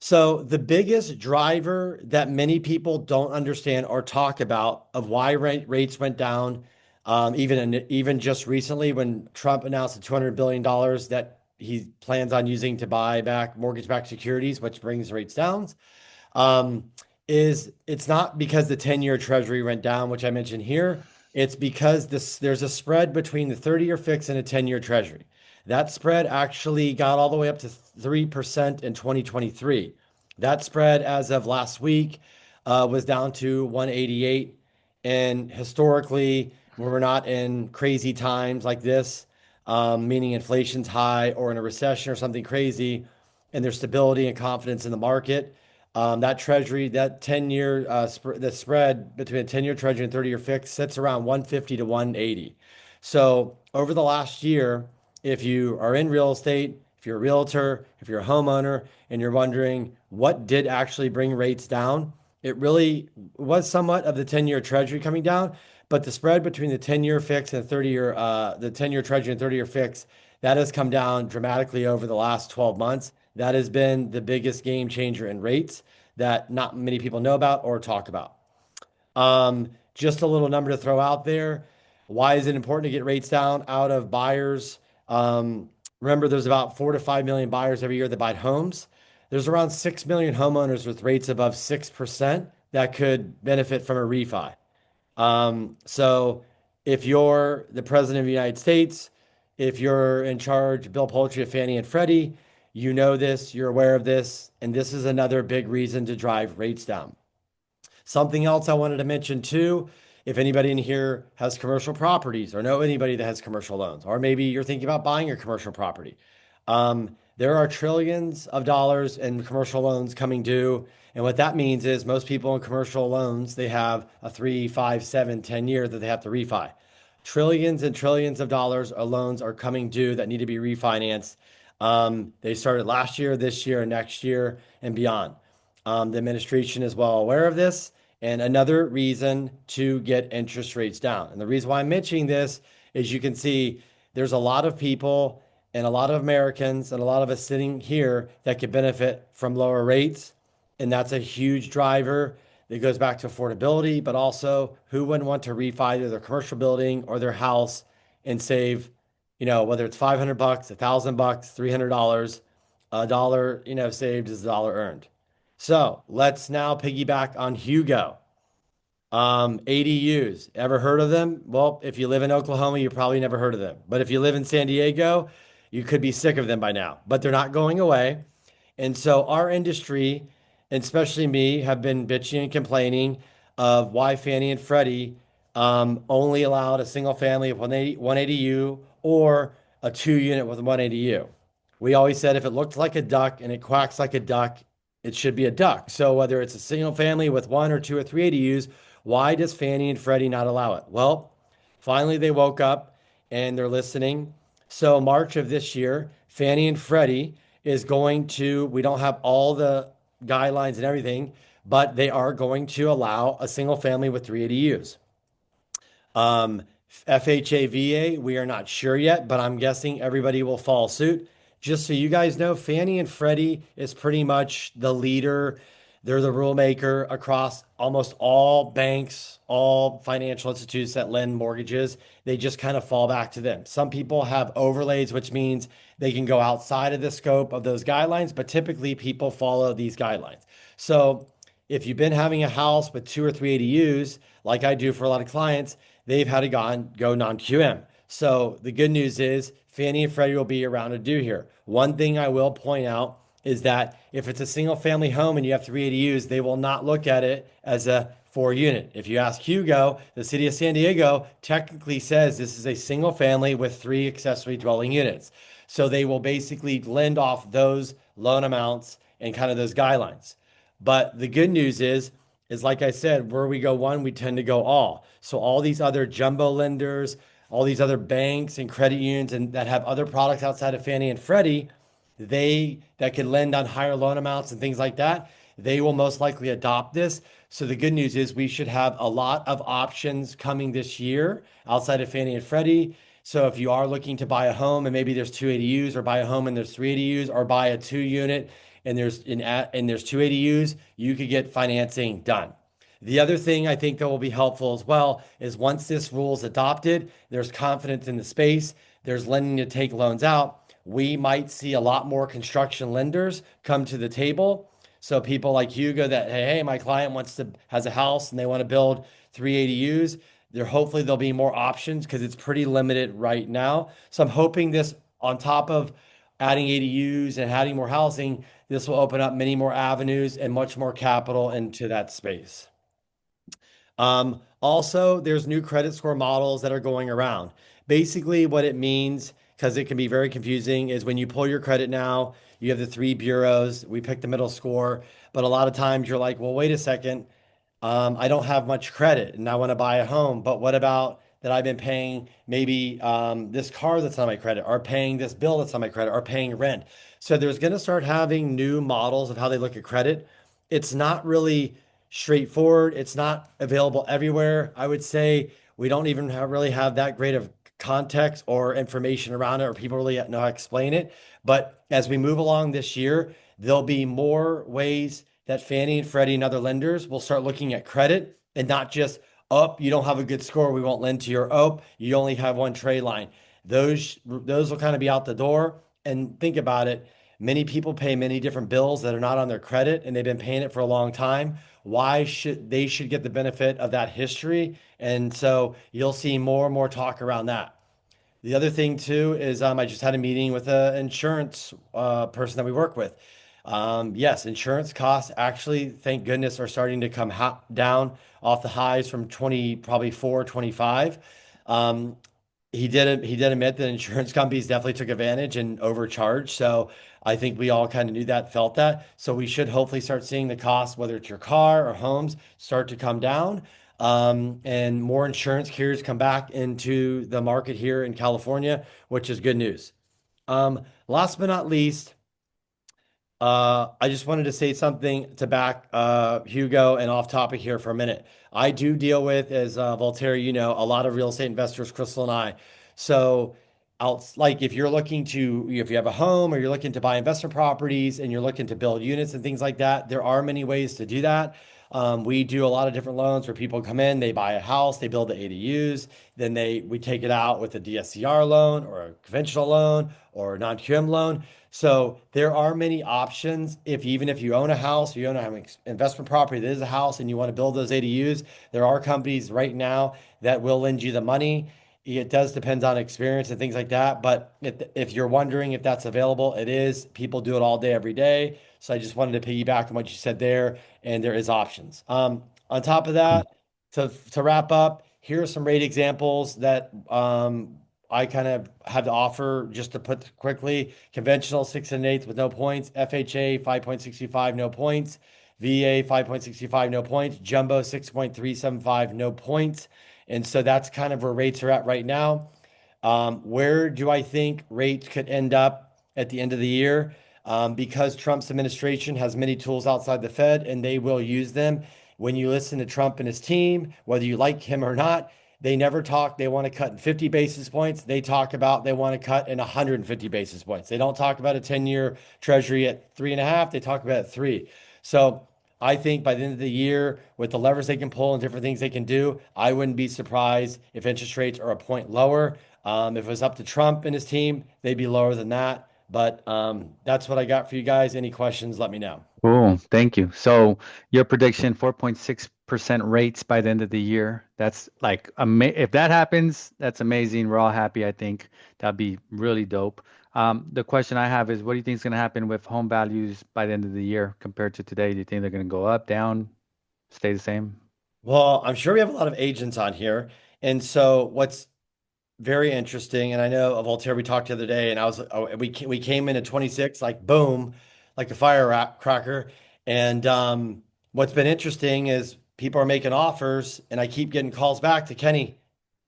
[SPEAKER 3] so the biggest driver that many people don't understand or talk about of why rates went down, even just recently when Trump announced the $200 billion that he plans on using to buy back mortgage-backed securities, which brings rates down, um, is it's not because the 10-year treasury went down, which I mentioned here. It's because there's a spread between the 30-year fix and a 10-year treasury. That spread actually got all the way up to 3% in 2023. That spread, as of last week, was down to 188. And historically, when we're not in crazy times like this, meaning inflation's high or in a recession or something crazy, and there's stability and confidence in the market, that treasury, that 10-year, the spread between a 10-year treasury and 30-year fix sits around 150 to 180. So over the last year, if you are in real estate, if you're a realtor, if you're a homeowner, and you're wondering what did actually bring rates down, it really was somewhat of the 10-year treasury coming down, but the spread between the 10-year fix and the 10-year treasury and 30-year fix, that has come down dramatically over the last 12 months. That has been the biggest game changer in rates that not many people know about or talk about. Just a little number to throw out there. Why is it important to get rates down out of buyers? Remember, there's about 4 to 5 million buyers every year that buy homes. There's around 6 million homeowners with rates above 6% that could benefit from a refi. So if you're the president of the United States, if you're in charge, Bill Poultry of Fannie and Freddie, You know this, you're aware of this, and this is another big reason to drive rates down. Something else I wanted to mention too, if anybody in here has commercial properties or know anybody that has commercial loans, or maybe you're thinking about buying a commercial property, there are trillions of dollars in commercial loans coming due. And what that means is most people in commercial loans, they have a 3, 5, 7, 10 year that they have to refi. Trillions and trillions of dollars of loans are coming due that need to be refinanced. They started last year, this year, next year, and beyond. The administration is well aware of this, and another reason to get interest rates down. And the reason why I'm mentioning this is you can see there's a lot of people and a lot of Americans and a lot of us sitting here that could benefit from lower rates. And that's a huge driver that goes back to affordability, but also who wouldn't want to refi either their commercial building or their house and save, whether it's 500 bucks, 1,000 bucks, $300, a dollar, saved is a dollar earned. So let's now piggyback on Hugo. ADUs, ever heard of them? Well, if you live in Oklahoma, you probably never heard of them. But if you live in San Diego, you could be sick of them by now, but they're not going away. And so our industry, and especially me, have been bitching and complaining of why Fannie and Freddie only allowed a single family of 180, ADU or a 2 unit with 180U. We always said if it looked like a duck and it quacks like a duck, it should be a duck. So whether it's a single family with 1 or 2 or 3 ADUs, why does Fannie and Freddie not allow it? Well, finally they woke up and they're listening. So March of this year, Fannie and Freddie is going to, we don't have all the guidelines and everything, but they are going to allow a single family with 3 ADUs. FHA, VA, we are not sure yet, but I'm guessing everybody will follow suit. Just so you guys know, Fannie and Freddie is pretty much the leader. They're the rule maker across almost all banks, all financial institutes that lend mortgages. They just kind of fall back to them. Some people have overlays, which means they can go outside of the scope of those guidelines, but typically people follow these guidelines. So if you've been having a house with 2 or 3 ADUs, like I do for a lot of clients, they've had to go non-QM. So the good news is Fannie and Freddie will be around to do here. One thing I will point out is that if it's a single family home and you have 3 ADUs, they will not look at it as a 4 unit. If you ask Hugo, the city of San Diego technically says this is a single family with 3 accessory dwelling units. So they will basically lend off those loan amounts and kind of those guidelines. But the good news is like I said, where we go one, we tend to go all. So all these other jumbo lenders, all these other banks and credit unions and that have other products outside of Fannie and Freddie, they that can lend on higher loan amounts and things like that, they will most likely adopt this. So the good news is we should have a lot of options coming this year outside of Fannie and Freddie. So if you are looking to buy a home and maybe there's 2 ADUs, or buy a home and there's 3 ADUs, or buy a 2 unit and there's 2 ADUs, you could get financing done. The other thing I think that will be helpful as well is once this rule is adopted, there's confidence in the space, there's lending to take loans out. We might see a lot more construction lenders come to the table. So people like Hugo that, hey, my client has a house and they want to build 3 ADUs. Hopefully there'll be more options because it's pretty limited right now. So I'm hoping this, on top of adding ADUs and adding more housing, this will open up many more avenues and much more capital into that space. Also, there's new credit score models that are going around. Basically, what it means, because it can be very confusing, is when you pull your credit now, you have the 3 bureaus. We pick the middle score, but a lot of times you're like, well, wait a second. I don't have much credit and I want to buy a home, but what about that I've been paying maybe this car that's on my credit, or paying this bill that's on my credit, or paying rent? So there's going to start having new models of how they look at credit. It's not really straightforward. It's not available everywhere. I would say we don't even really have that great of context or information around it, or people really know how to explain it. But as we move along this year, there'll be more ways that Fannie and Freddie and other lenders will start looking at credit, and not just, oh, you don't have a good score, we won't lend to your, oh, you only have one trade line. Those will kind of be out the door. And think about it. Many people pay many different bills that are not on their credit, and they've been paying it for a long time. Why should they get the benefit of that history? And so you'll see more and more talk around that. The other thing too is I just had a meeting with an insurance person that we work with. Yes, insurance costs actually, thank goodness, are starting to come down off the highs from 20, probably 425. Um, he did admit that insurance companies definitely took advantage and overcharged. So I think we all kind of knew that, felt that. So we should hopefully start seeing the cost, whether it's your car or homes, start to come down. And more insurance carriers come back into the market here in California, which is good news. Last but not least, I just wanted to say something to back Hugo and off topic here for a minute. I do deal with, as Voltaire, a lot of real estate investors, Crystal and I. So, like if you're looking to, if you have a home or you're looking to buy investment properties and you're looking to build units and things like that, there are many ways to do that. We do a lot of different loans where people come in, they buy a house, they build the ADUs, then we take it out with a DSCR loan or a conventional loan or a non-QM loan. So there are many options. Even if you own a house, or you own an investment property that is a house, and you want to build those ADUs, there are companies right now that will lend you the money. It does depend on experience and things like that. But if you're wondering if that's available, it is. People do it all day, every day. So I just wanted to piggyback on what you said there, and there is options. On top of that, to wrap up, here are some rate examples that I kind of have to offer just to put quickly. Conventional 6 and 8 with no points. FHA 5.65, no points. VA 5.65, no points. Jumbo 6.375, no points. And so that's kind of where rates are at right now. Where do I think rates could end up at the end of the year? Because Trump's administration has many tools outside the Fed and they will use them. When you listen to Trump and his team, whether you like him or not, they never talk. They want to cut in 50 basis points. They talk about they want to cut in 150 basis points. They don't talk about a 10-year treasury at 3.5. They talk about it at 3. So I think by the end of the year, with the levers they can pull and different things they can do, I wouldn't be surprised if interest rates are a point lower. If it was up to Trump and his team, they'd be lower than that. But that's what I got for you guys. Any questions, let me know.
[SPEAKER 4] Cool. Thank you. So your prediction, 4.6% rates by the end of the year. That's like, if that happens, that's amazing. We're all happy, I think. That'd be really dope. The question I have is, what do you think is going to happen with home values by the end of the year compared to today? Do you think they're going to go up, down, stay the same?
[SPEAKER 3] Well, I'm sure we have a lot of agents on here. And so what's very interesting, and I know of Voltaire, we talked the other day, and we came in at 26, like boom, like a firecracker. And what's been interesting is people are making offers, and I keep getting calls back to Kenny.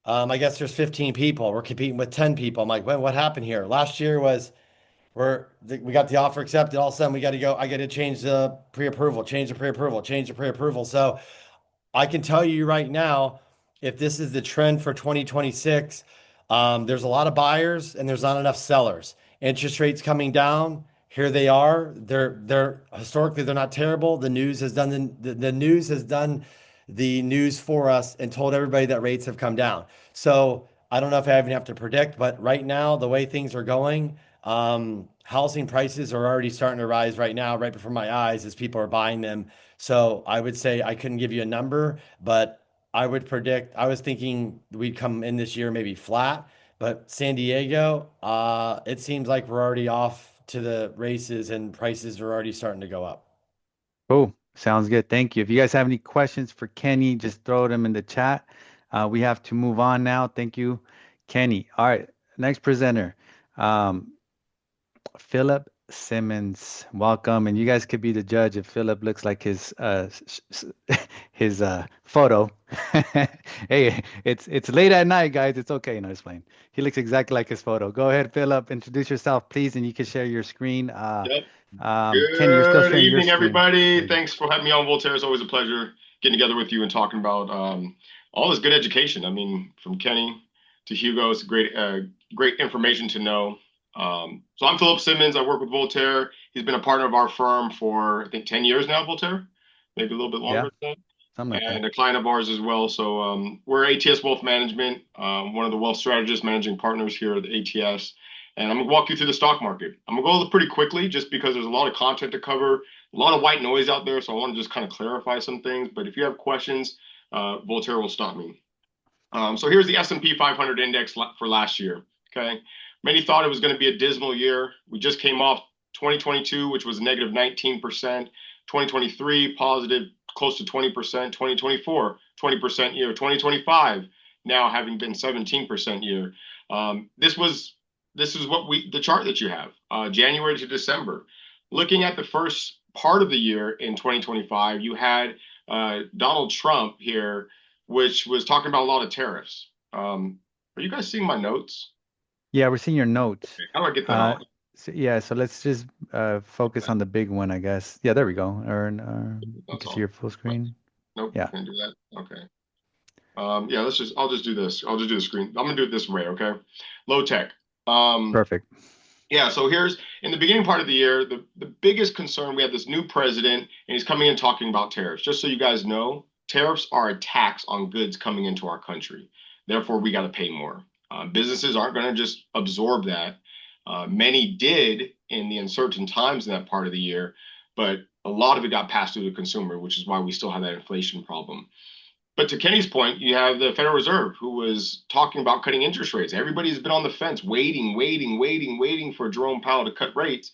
[SPEAKER 3] I guess there's 15 people. We're competing with 10 people. I'm like, what happened here? Last year was we got the offer accepted. All of a sudden, we got to go. I got to change the pre-approval, change the pre-approval, change the pre-approval. So I can tell you right now, if this is the trend for 2026, there's a lot of buyers and there's not enough sellers. Interest rates coming down. Here they are. They're historically they're not terrible. The news has done the news has done the news for us and told everybody that rates have come down. So I don't know if I even have to predict, but right now the way things are going, housing prices are already starting to rise right now, right before my eyes as people are buying them. So I would say I couldn't give you a number, but I would predict, I was thinking we'd come in this year maybe flat, but San Diego, it seems like we're already off to the races and prices are already starting to go up.
[SPEAKER 4] Cool. Sounds good. Thank you. If you guys have any questions for Kenny, just throw them in the chat. We have to move on now. Thank you, Kenny. All right. Next presenter. Um, Philip Simmons, welcome. And you guys could be the judge if Philip looks like his photo. Hey, it's late at night, guys. It's okay. No, it's fine. He looks exactly like his photo. Go ahead, Philip. Introduce yourself, please, and you can share your screen.
[SPEAKER 1] Yep.
[SPEAKER 4] Kenny, you're still
[SPEAKER 1] Good
[SPEAKER 4] sharing your
[SPEAKER 1] evening,
[SPEAKER 4] screen.
[SPEAKER 1] everybody. Thanks for having me on, Voltaire. It's always a pleasure getting together with you and talking about all this good education. I mean, from Kenny to Hugo, it's great information to know. So I'm Philip Simmons. I work with Voltaire. He's been a partner of our firm for, I think, 10 years now, Voltaire, maybe a little bit longer than that.
[SPEAKER 4] Something like that.
[SPEAKER 1] And a client of ours as well. So we're ATS Wealth Management, one of the wealth strategists, managing partners here at the ATS. And I'm going to walk you through the stock market. I'm going to go pretty quickly just because there's a lot of content to cover, a lot of white noise out there. So I want to just kind of clarify some things. But if you have questions, Voltaire will stop me. So here's the S&P 500 index for last year. Okay. Many thought it was going to be a dismal year. We just came off 2022, which was negative 19%, 2023, positive close to 20%, 2024, 20% year, 2025, now having been 17% year. This is the chart that you have, January to December. Looking at the first part of the year in 2025, you had Donald Trump here, which was talking about a lot of tariffs. Are you guys seeing my notes?
[SPEAKER 4] Yeah, we're seeing your notes.
[SPEAKER 1] How do I get that off?
[SPEAKER 4] So let's just focus on the big one, I guess. Yeah, there we go. You can see your full screen.
[SPEAKER 1] Nope,
[SPEAKER 4] Yeah.
[SPEAKER 1] can't do that. Okay. Yeah, I'll just do this. I'll just do the screen. I'm gonna do it this way, okay? Low tech.
[SPEAKER 4] Perfect.
[SPEAKER 1] Yeah, so here's in the beginning part of the year, the biggest concern, we have this new president, and he's coming in talking about tariffs. Just so you guys know, tariffs are a tax on goods coming into our country. Therefore, we got to pay more. Businesses aren't going to just absorb that. Many did in the uncertain times in that part of the year, but a lot of it got passed through the consumer, which is why we still have that inflation problem. But to Kenny's point, you have the Federal Reserve who was talking about cutting interest rates. Everybody's been on the fence, waiting for Jerome Powell to cut rates.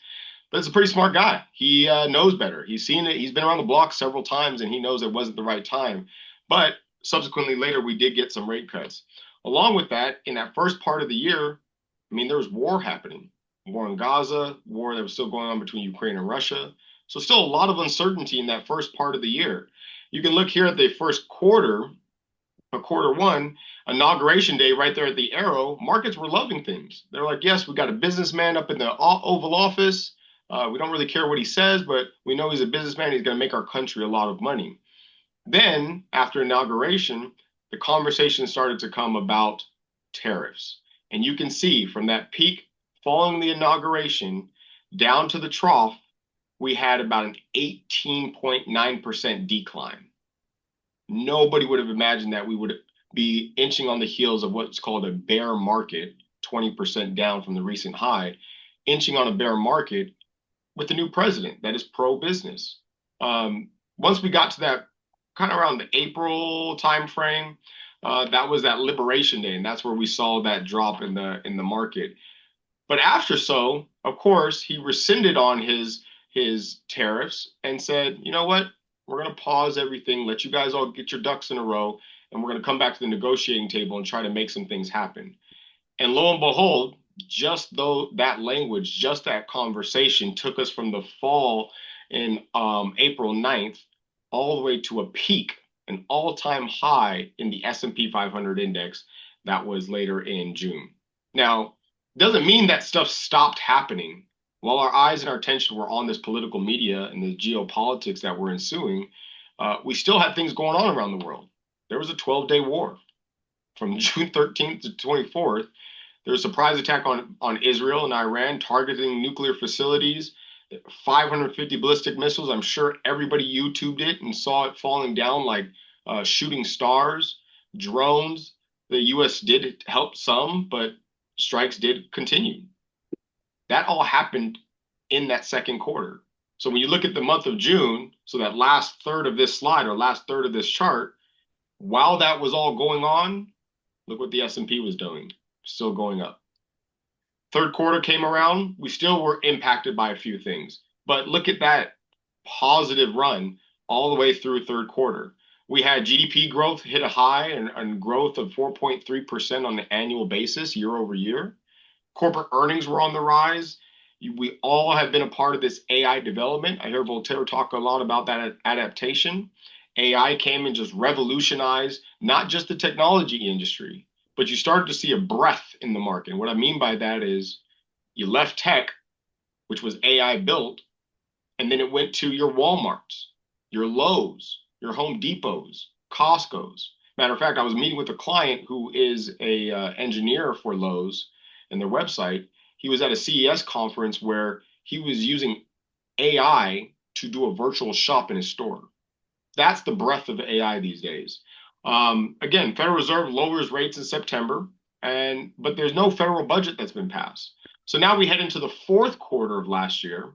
[SPEAKER 1] But it's a pretty smart guy. He knows better. He's seen it. He's been around the block several times, and he knows it wasn't the right time. But subsequently later, we did get some rate cuts. Along with that, in that first part of the year, I mean, there was war happening. War in Gaza, war that was still going on between Ukraine and Russia. So still a lot of uncertainty in that first part of the year. You can look here at the first quarter, quarter one, inauguration day, right there at the arrow. Markets were loving things. They're like, yes, we got a businessman up in the Oval Office. We don't really care what he says, but we know he's a businessman. He's going to make our country a lot of money. Then, after inauguration, the conversation started to come about tariffs. And you can see from that peak following the inauguration down to the trough, we had about an 18.9% decline. Nobody would have imagined that we would be inching on the heels of what's called a bear market, 20% down from the recent high, inching on a bear market with the new president that is pro-business. Once we got to that kind of around the April timeframe, that was that Liberation Day, and that's where we saw that drop in the market. But after so, of course, he rescinded on his tariffs and said, you know what, we're going to pause everything, let you guys all get your ducks in a row, and we're going to come back to the negotiating table and try to make some things happen. And lo and behold, just though that language, just that conversation took us from the fall in April 9th all the way to a peak, an all-time high in the S&P 500 index that was later in June. Now, doesn't mean that stuff stopped happening. While our eyes and our attention were on this political media and the geopolitics that were ensuing, we still had things going on around the world. There was a 12-day war from June 13th to 24th. There was a surprise attack on Israel and Iran targeting nuclear facilities, 550 ballistic missiles. I'm sure everybody YouTubed it and saw it falling down like shooting stars, drones. The U.S. did help some, but strikes did continue. That all happened in that second quarter. So when you look at the month of June, so that last third of this slide or last third of this chart, while that was all going on, look what the S&P was doing, still going up. Third quarter came around, we still were impacted by a few things, but look at that positive run all the way through third quarter. We had GDP growth hit a high and growth of 4.3% on an annual basis year over year. Corporate earnings were on the rise. We all have been a part of this AI development. I hear Voltaire talk a lot about that adaptation. AI came and just revolutionized not just the technology industry, but you started to see a breath in the market. And what I mean by that is you left tech, which was AI built, and then it went to your Walmarts, your Lowe's, your Home Depots, Costco's. Matter of fact, I was meeting with a client who is a engineer for Lowe's and their website. He was at a CES conference where he was using AI to do a virtual shop in his store. That's the breadth of AI these days. Again, Federal Reserve lowers rates in September, but there's no federal budget that's been passed. So now we head into the fourth quarter of last year,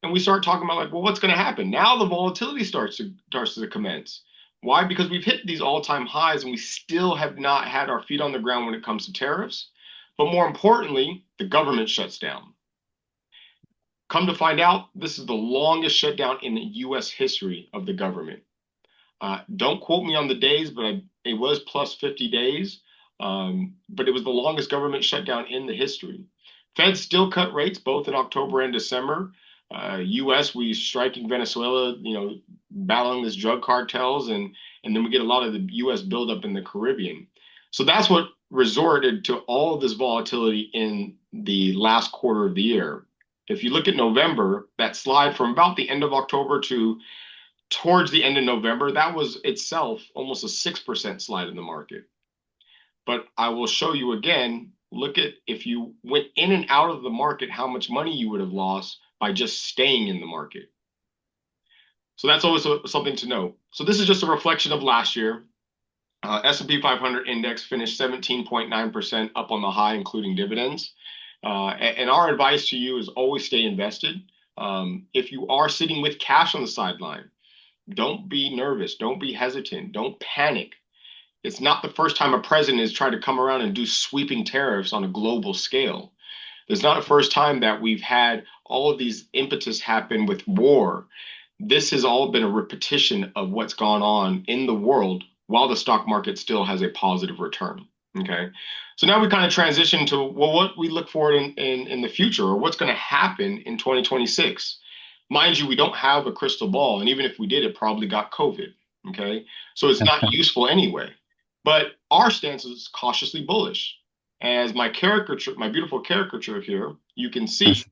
[SPEAKER 1] and we start talking about like, well, what's going to happen? Now the volatility starts to commence. Why? Because we've hit these all-time highs, and we still have not had our feet on the ground when it comes to tariffs. But more importantly, the government shuts down. Come to find out, this is the longest shutdown in U.S. history of the government. Don't quote me on the days, but it was plus 50 days. But it was the longest government shutdown in the history. Fed still cut rates both in October and December. U.S. we striking Venezuela, battling this drug cartels, and then we get a lot of the U.S. buildup in the Caribbean. So that's what resorted to all of this volatility in the last quarter of the year. If you look at November, that slide from about the end of October to towards the end of November, that was itself almost a 6% slide in the market. But I will show you again, look at if you went in and out of the market, how much money you would have lost by just staying in the market. So that's always something to know. So this is just a reflection of last year. S&P 500 index finished 17.9% up on the high, including dividends. And our advice to you is always stay invested. If you are sitting with cash on the sideline, don't be nervous. Don't be hesitant. Don't panic. It's not the first time a president has tried to come around and do sweeping tariffs on a global scale. It's not the first time that we've had all of these impetus happen with war. This has all been a repetition of what's gone on in the world while the stock market still has a positive return. Okay. So now we kind of transition to, well, what we look forward in the future, or what's going to happen in 2026. Mind you, we don't have a crystal ball. And even if we did, it probably got COVID. Okay. So it's not useful anyway. But our stance is cautiously bullish. As my caricature, my beautiful caricature here, you can see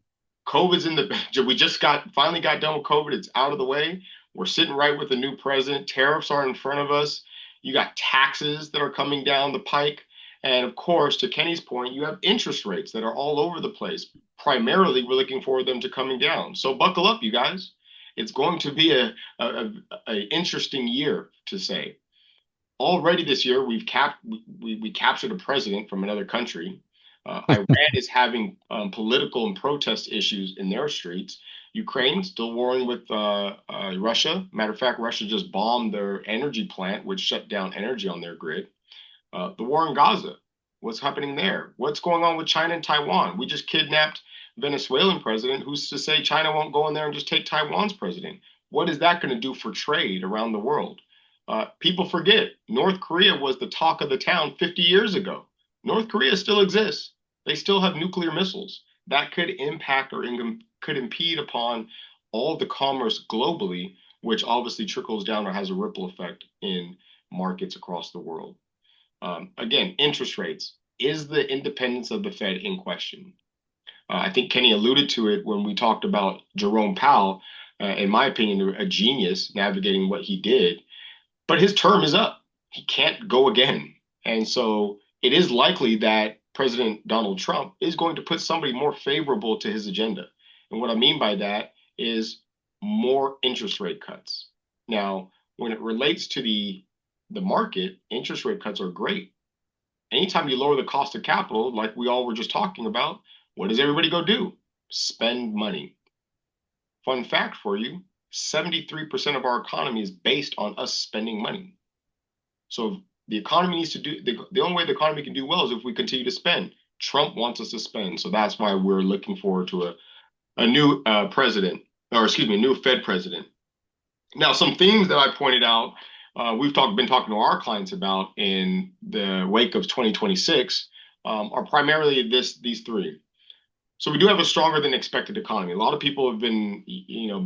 [SPEAKER 1] COVID's in the, we just finally got done with COVID. It's out of the way. We're sitting right with the new president. Tariffs are in front of us. You got taxes that are coming down the pike. And of course, to Kenny's point, you have interest rates that are all over the place. Primarily, we're looking for them to coming down. So buckle up, you guys. It's going to be a interesting year, to say. Already this year, we captured a president from another country. Iran is having political and protest issues in their streets. Ukraine still warring with Russia. Matter of fact, Russia just bombed their energy plant, which shut down energy on their grid. The war in Gaza, what's happening there? What's going on with China and Taiwan? We just kidnapped Venezuelan president. Who's to say China won't go in there and just take Taiwan's president? What is that going to do for trade around the world? People forget North Korea was the talk of the town 50 years ago. North Korea still exists. They still have nuclear missiles that could impact or could impede upon all the commerce globally, which obviously trickles down or has a ripple effect in markets across the world. Again, interest rates. Is the independence of the Fed in question? I think Kenny alluded to it when we talked about Jerome Powell, in my opinion, a genius navigating what he did. But his term is up. He can't go again. And so it is likely that President Donald Trump is going to put somebody more favorable to his agenda. And what I mean by that is more interest rate cuts. Now, when it relates to the market, interest rate cuts are great. Anytime you lower the cost of capital, like we all were just talking about, what does everybody go do? Spend money. Fun fact for you, 73% of our economy is based on us spending money. So the economy needs to do, the only way the economy can do well is if we continue to spend. Trump wants us to spend. So that's why we're looking forward to a new president, or excuse me, a new Fed president. Now, some themes that I pointed out, we've been talking to our clients about in the wake of 2026 are primarily these three. So we do have a stronger than expected economy. A lot of people have been,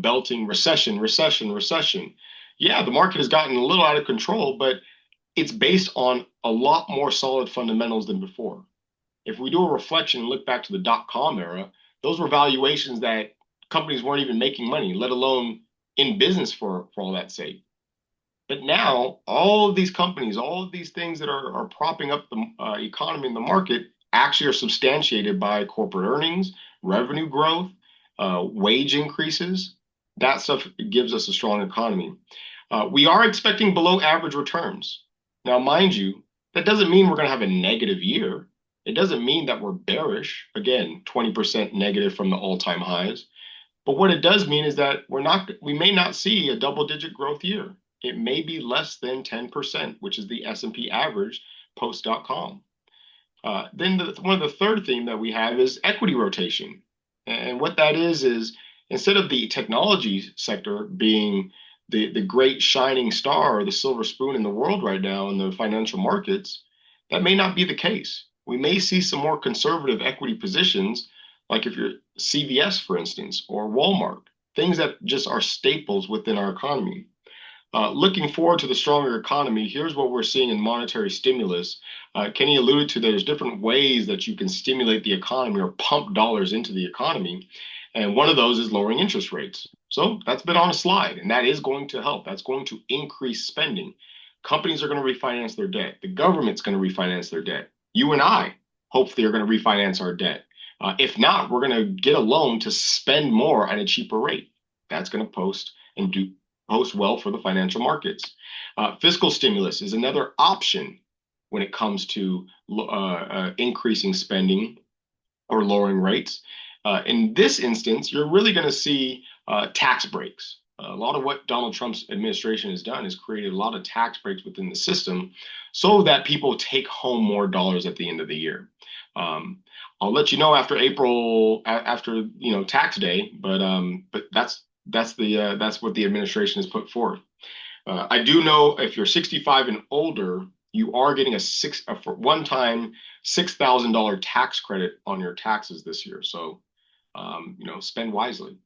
[SPEAKER 1] belting recession, recession, recession. Yeah, the market has gotten a little out of control, but it's based on a lot more solid fundamentals than before. If we do a reflection and look back to the dot-com era, those were valuations that companies weren't even making money, let alone in business for all that sake. But now, all of these companies, all of these things that are propping up the economy and the market actually are substantiated by corporate earnings, revenue growth, wage increases. That stuff gives us a strong economy. We are expecting below average returns. Now, mind you, that doesn't mean we're going to have a negative year. It doesn't mean that we're bearish. Again, 20% negative from the all-time highs. But what it does mean is that we may not see a double-digit growth year. It may be less than 10%, which is the S&P average post.com. Then one of the third theme that we have is equity rotation. And what that is instead of the technology sector being the great shining star or the silver spoon in the world right now in the financial markets, that may not be the case. We may see some more conservative equity positions, like if you're CVS, for instance, or Walmart, things that just are staples within our economy. Looking forward to the stronger economy, here's what we're seeing in monetary stimulus. Kenny alluded to there's different ways that you can stimulate the economy or pump dollars into the economy. And one of those is lowering interest rates. So that's been on a slide, and that is going to help. That's going to increase spending. Companies are going to refinance their debt. The government's going to refinance their debt. You and I hopefully are going to refinance our debt. If not, we're going to get a loan to spend more at a cheaper rate. That's going to post well for the financial markets. Fiscal stimulus is another option when it comes to increasing spending or lowering rates. In this instance, you're really going to see tax breaks. A lot of what Donald Trump's administration has done is created a lot of tax breaks within the system so that people take home more dollars at the end of the year. I'll let you know after April, after tax day, but that's what the administration has put forth. I do know if you're 65 and older, you are getting a one-time $6,000 tax credit on your taxes this year. So, spend wisely.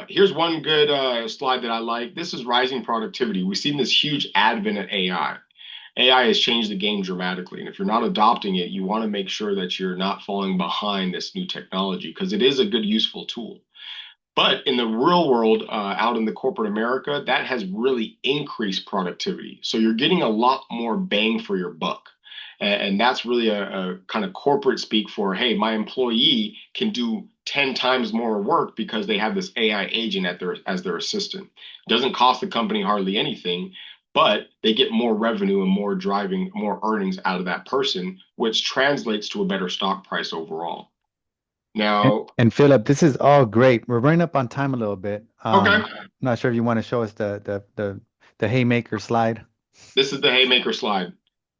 [SPEAKER 1] Here's one good slide that I like. This is rising productivity. We've seen this huge advent of AI. AI has changed the game dramatically. And if you're not adopting it, you want to make sure that you're not falling behind this new technology because it is a good, useful tool. But in the real world, out in the corporate America, that has really increased productivity. So you're getting a lot more bang for your buck. And that's really a kind of corporate speak for, hey, my employee can do 10 times more work because they have this AI agent as their assistant. It doesn't cost the company hardly anything, but they get more revenue and more earnings out of that person, which translates to a better stock price overall. Now,
[SPEAKER 4] And Philip, this is all great. We're running up on time a little bit.
[SPEAKER 1] okay.
[SPEAKER 4] I'm not sure if you want to show us the haymaker slide.
[SPEAKER 1] This is the haymaker slide.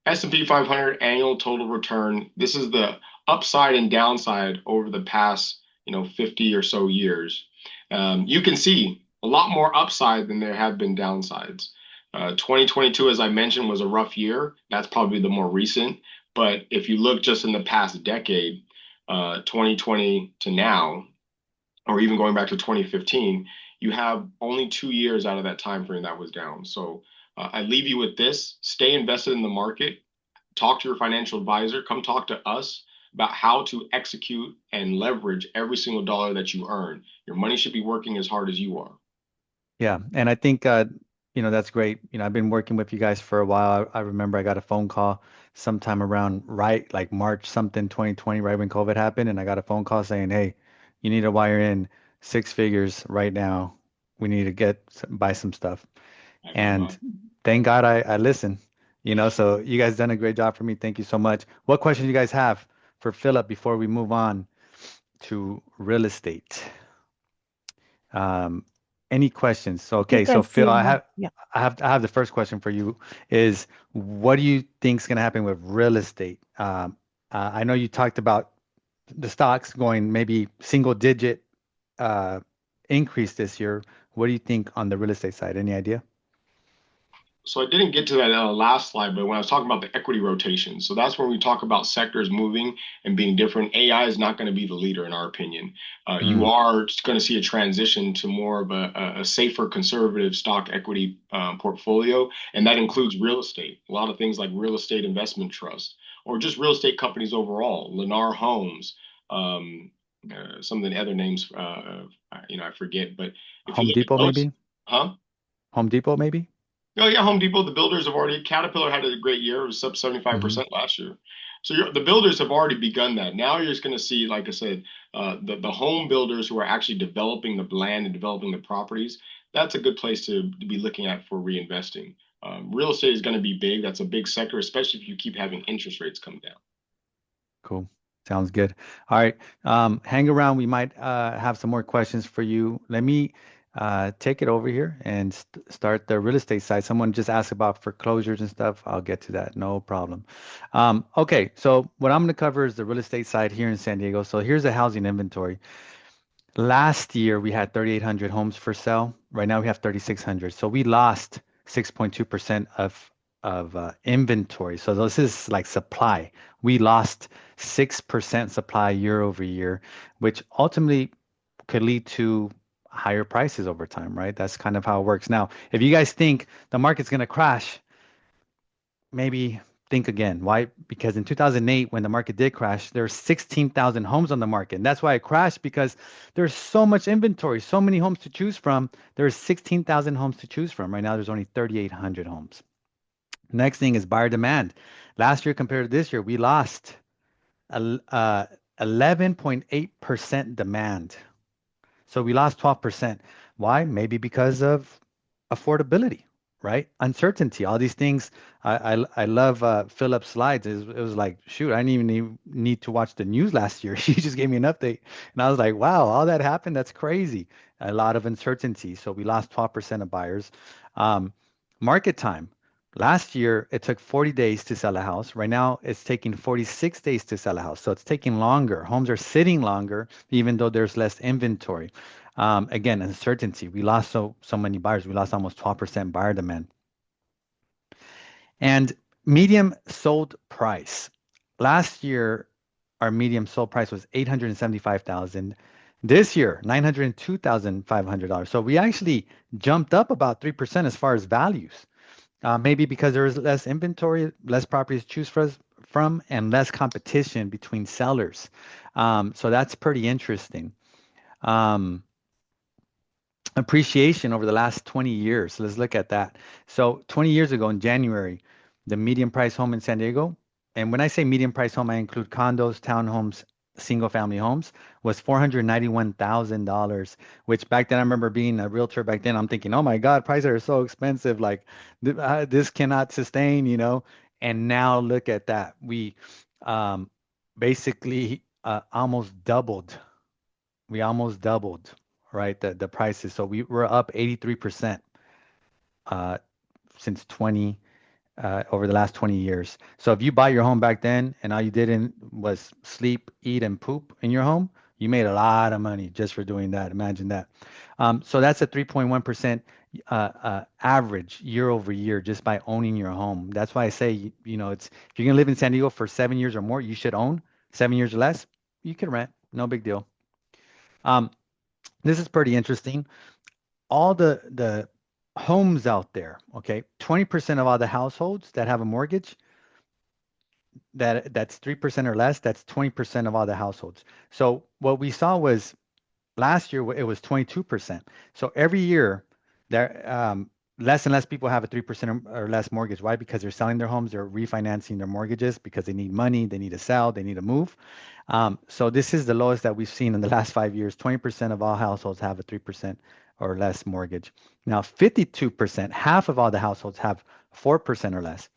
[SPEAKER 1] S&P 500 annual total return. This is the upside and downside over the past, 50 or so years. You can see a lot more upside than there have been downsides. 2022, as I mentioned, was a rough year. That's probably the more recent. But if you look just in the past decade, 2020 to now, or even going back to 2015, you have only 2 years out of that time frame that was down. So I leave you with this: stay invested in the market, talk to your financial advisor, come talk to us about how to execute and leverage every single dollar that you earn. Your money should be working as hard as you are.
[SPEAKER 4] Yeah, and I think that's great. I've been working with you guys for a while. I remember I got a phone call sometime around like March something 2020, right when COVID happened, and I got a phone call saying, "Hey, you need to wire in 6 figures right now. We need to buy some stuff." And thank God I listened. So you guys done a great job for me. Thank you so much. What questions do you guys have for Philip before we move on to real estate? Any questions? So, okay, so Phil, I have the first question for you is what do you think is going to happen with real estate? I know you talked about the stocks going maybe single digit increase this year. What do you think on the real estate side? Any idea?
[SPEAKER 1] So I didn't get to that last slide, but when I was talking about the equity rotation, so that's when we talk about sectors moving and being different. AI is not going to be the leader, in our opinion. You are going to see a transition to more of a safer, conservative stock equity portfolio, and that includes real estate. A lot of things like real estate investment trust, or just real estate companies overall. Lennar Homes, some of the other names, I forget. But if you
[SPEAKER 4] Home
[SPEAKER 1] look at
[SPEAKER 4] Depot,
[SPEAKER 1] those,
[SPEAKER 4] maybe?
[SPEAKER 1] huh?
[SPEAKER 4] Home Depot, maybe?
[SPEAKER 1] Oh yeah, Home Depot. The builders have already. Caterpillar had a great year. It was up 75% last year. So the builders have already begun that. Now you're just going to see, like I said, the home builders who are actually developing the land and developing the properties. That's a good place to be looking at for reinvesting. Real estate is going to be big. That's a big sector, especially if you keep having interest rates come down.
[SPEAKER 4] Cool. Sounds good. All right. Hang around. We might have some more questions for you. Let me take it over here and start the real estate side. Someone just asked about foreclosures and stuff. I'll get to that. No problem. Okay, so what I'm going to cover is the real estate side here in San Diego. So here's a housing inventory. Last year we had 3,800 homes for sale. Right now we have 3,600. So we lost 6.2% of inventory. So this is like supply. We lost 6% supply year over year, which ultimately could lead to higher prices over time, right? That's kind of how it works. Now, if you guys think the market's going to crash, maybe think again. Why? Because in 2008, when the market did crash, there were 16,000 homes on the market. And that's why it crashed, because there's so much inventory, so many homes to choose from. There's 16,000 homes to choose from. Right now, there's only 3,800 homes. Next thing is buyer demand. Last year compared to this year, we lost 11.8% demand. So we lost 12%. Why? Maybe because of affordability, right? Uncertainty, all these things. I love Philip's slides. It was like, shoot, I didn't even need to watch the news last year. He just gave me an update. And I was like, wow, all that happened? That's crazy. A lot of uncertainty. So we lost 12% of buyers. Market time. Last year, it took 40 days to sell a house. Right now, it's taking 46 days to sell a house. So it's taking longer. Homes are sitting longer, even though there's less inventory. Again, uncertainty. We lost so many buyers. We lost almost 12% buyer demand. And medium sold price. Last year, our medium sold price was $875,000. This year, $902,500. So we actually jumped up about 3% as far as values. Maybe because there is less inventory, less properties to choose from, and less competition between sellers. So that's pretty interesting. Appreciation over the last 20 years. Let's look at that. So 20 years ago in January, the median price home in San Diego, and when I say median price home, I include condos, townhomes, single family homes, was $491,000, which back then I remember being a realtor back then. I'm thinking, oh my God, prices are so expensive. Like this cannot sustain, you know. And now look at that. We basically almost doubled. We almost doubled, right? The prices. So we were up 83% since over the last 20 years. So if you buy your home back then and all you did was sleep, eat, and poop in your home, you made a lot of money just for doing that. Imagine that. So that's a 3.1% average year over year just by owning your home. That's why I say, you know, if you're gonna live in San Diego for 7 years or more, you should own. 7 years or less, you can rent. No big deal. This is pretty interesting. All the homes out there, okay, 20% of all the households that have a mortgage, that's 3% or less, that's 20% of all the households. So what we saw was last year it was 22%. So every year there less and less people have a 3% or less mortgage. Why? Because they're selling their homes, they're refinancing their mortgages because they need money, they need to sell, they need to move. So this is the lowest that we've seen in the last 5 years. 20% of all households have a 3% or less mortgage. Now, 52%, half of all the households have 4% or less.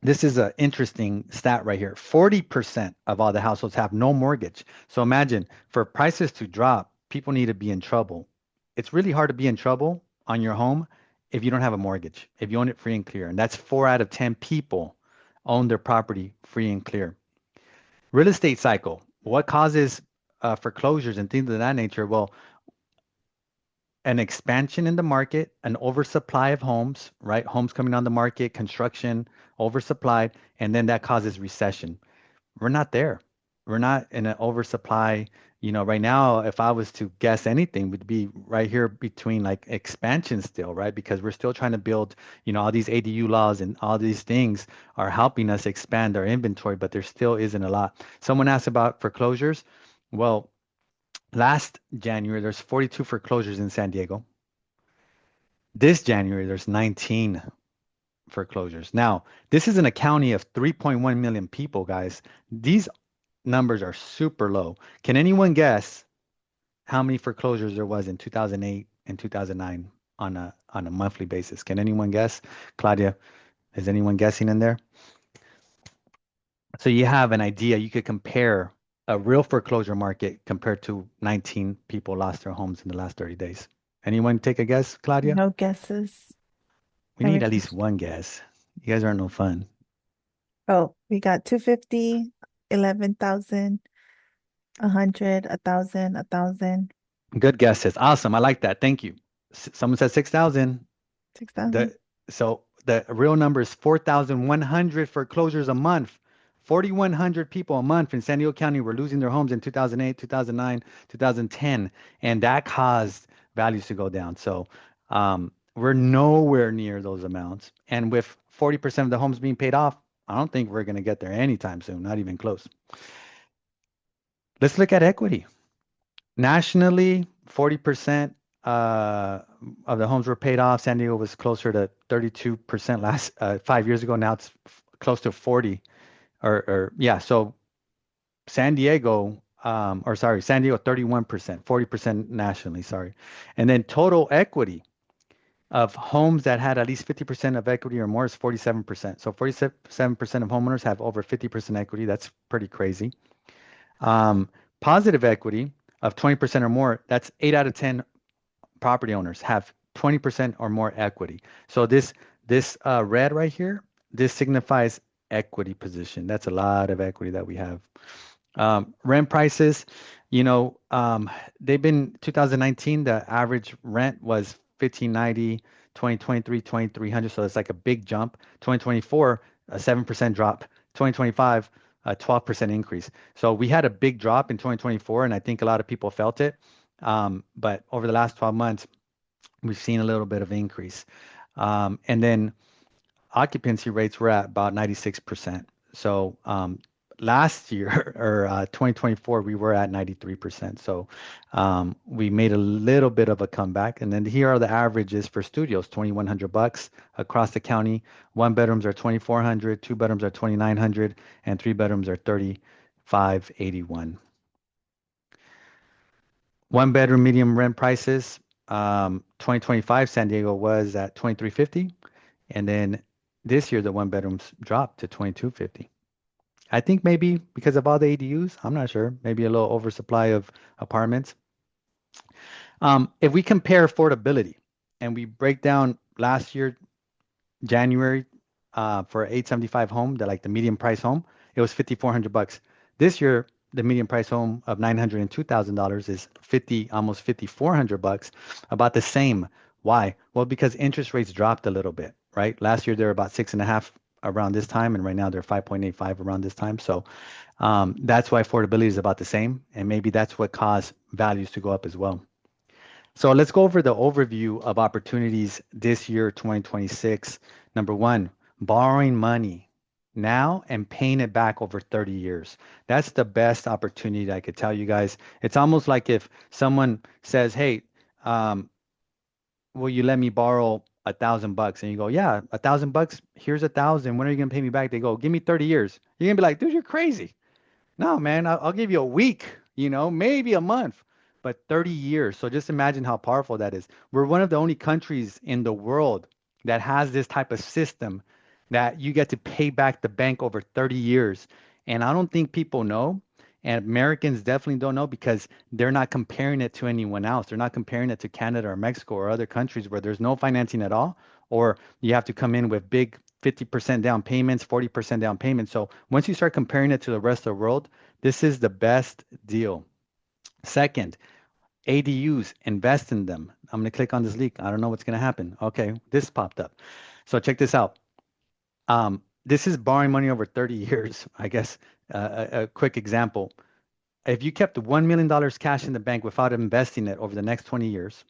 [SPEAKER 4] This is an interesting stat right here. 40% of all the households have no mortgage. So imagine, for prices to drop, people need to be in trouble. It's really hard to be in trouble on your home if you don't have a mortgage, if you own it free and clear. And that's 4 out of 10 people own their property free and clear. Real estate cycle. What causes foreclosures and things of that nature? Well, an expansion in the market, an oversupply of homes, right? Homes coming on the market, construction, oversupplied, and then that causes recession. We're not there. We're not in an oversupply. You know, right now, if I was to guess anything, would be right here between like expansion still, right? Because we're still trying to build, you know, all these ADU laws and all these things are helping us expand our inventory, but there still isn't a lot. Someone asked about foreclosures. Well, last January, there's 42 foreclosures in San Diego. This January, there's 19 foreclosures. Now, this is in a county of 3.1 million people, guys. These numbers are super low. Can anyone guess how many foreclosures there was in 2008 and 2009 on a monthly basis? Can anyone guess? Claudia, is anyone guessing in there? So you have an idea. You could compare a real foreclosure market compared to 19 people lost their homes in the last 30 days. Anyone take a guess, Claudia?
[SPEAKER 5] No guesses.
[SPEAKER 4] We need at least
[SPEAKER 5] Everything's
[SPEAKER 4] one guess. You guys aren't no fun.
[SPEAKER 5] Oh, we got 250, 11,000, 100, 1,000, 1,000,
[SPEAKER 4] Good guesses. Awesome. I like that. Thank you. Someone said 6,000.
[SPEAKER 5] 6,000.
[SPEAKER 4] So the real number is 4,100 foreclosures a month. 4,100 people a month in San Diego County were losing their homes in 2008, 2009, 2010, and that caused values to go down. So we're nowhere near those amounts. And with 40% of the homes being paid off, I don't think we're going to get there anytime soon, not even close. Let's look at equity. Nationally, 40% of the homes were paid off. San Diego was closer to 32% last 5 years ago. Now it's close to 40, or yeah. So San Diego, San Diego 31%, 40% nationally. Sorry, and then total equity of homes that had at least 50% of equity or more is 47%. So 47% of homeowners have over 50% equity. That's pretty crazy. Positive equity of 20% or more, that's 8 out of 10 property owners have 20% or more equity. So this red right here, this signifies equity position. That's a lot of equity that we have. Rent prices, they've been 2019, the average rent was 1,590, 2023, 2,300. So it's like a big jump. 2024, a 7% drop. 2025, a 12% increase. So we had a big drop in 2024, and I think a lot of people felt it. But over the last 12 months, we've seen a little bit of increase. And then occupancy rates were at about 96%. So last year or 2024, we were at 93%. So we made a little bit of a comeback. And then here are the averages for studios: $2,100 across the county. 1 bedrooms are $2,400, 2 bedrooms are $2,900, and 3 bedrooms are $3,581. 1 bedroom medium rent prices. 2025, San Diego was at $2,350, and then this year the 1 bedrooms dropped to $2,250. I think maybe because of all the ADUs, I'm not sure. Maybe a little oversupply of apartments. If we compare affordability and we break down last year, January, for 875 home, the medium price home, it was $5,400. This year, the median price home of $902,000 is almost $5,400, about the same. Why? Well, because interest rates dropped a little bit, right? Last year they were about 6.5 around this time, and right now they're 5.85 around this time. So that's why affordability is about the same, and maybe that's what caused values to go up as well. So let's go over the overview of opportunities this year, 2026. Number one, borrowing money now and paying it back over 30 years. That's the best opportunity I could tell you guys. It's almost like if someone says, hey, will you let me borrow $1,000? And you go, yeah, $1,000, here's 1,000. When are you going to pay me back? They go, give me 30 years. You're going to be like, dude, you're crazy. No, man, I'll give you a week, maybe a month, but 30 years. So just imagine how powerful that is. We're one of the only countries in the world that has this type of system that you get to pay back the bank over 30 years. And I don't think people know, and Americans definitely don't know, because they're not comparing it to anyone else. They're not comparing it to Canada or Mexico or other countries where there's no financing at all, or you have to come in with big 50% down payments, 40% down payments. So once you start comparing it to the rest of the world, this is the best deal. Second, ADUs, invest in them. I'm going to click on this link. I don't know what's going to happen. Okay, this popped up. So check this out. This is borrowing money over 30 years. I guess a quick example. If you kept $1 million cash in the bank without investing it over the next 20 years,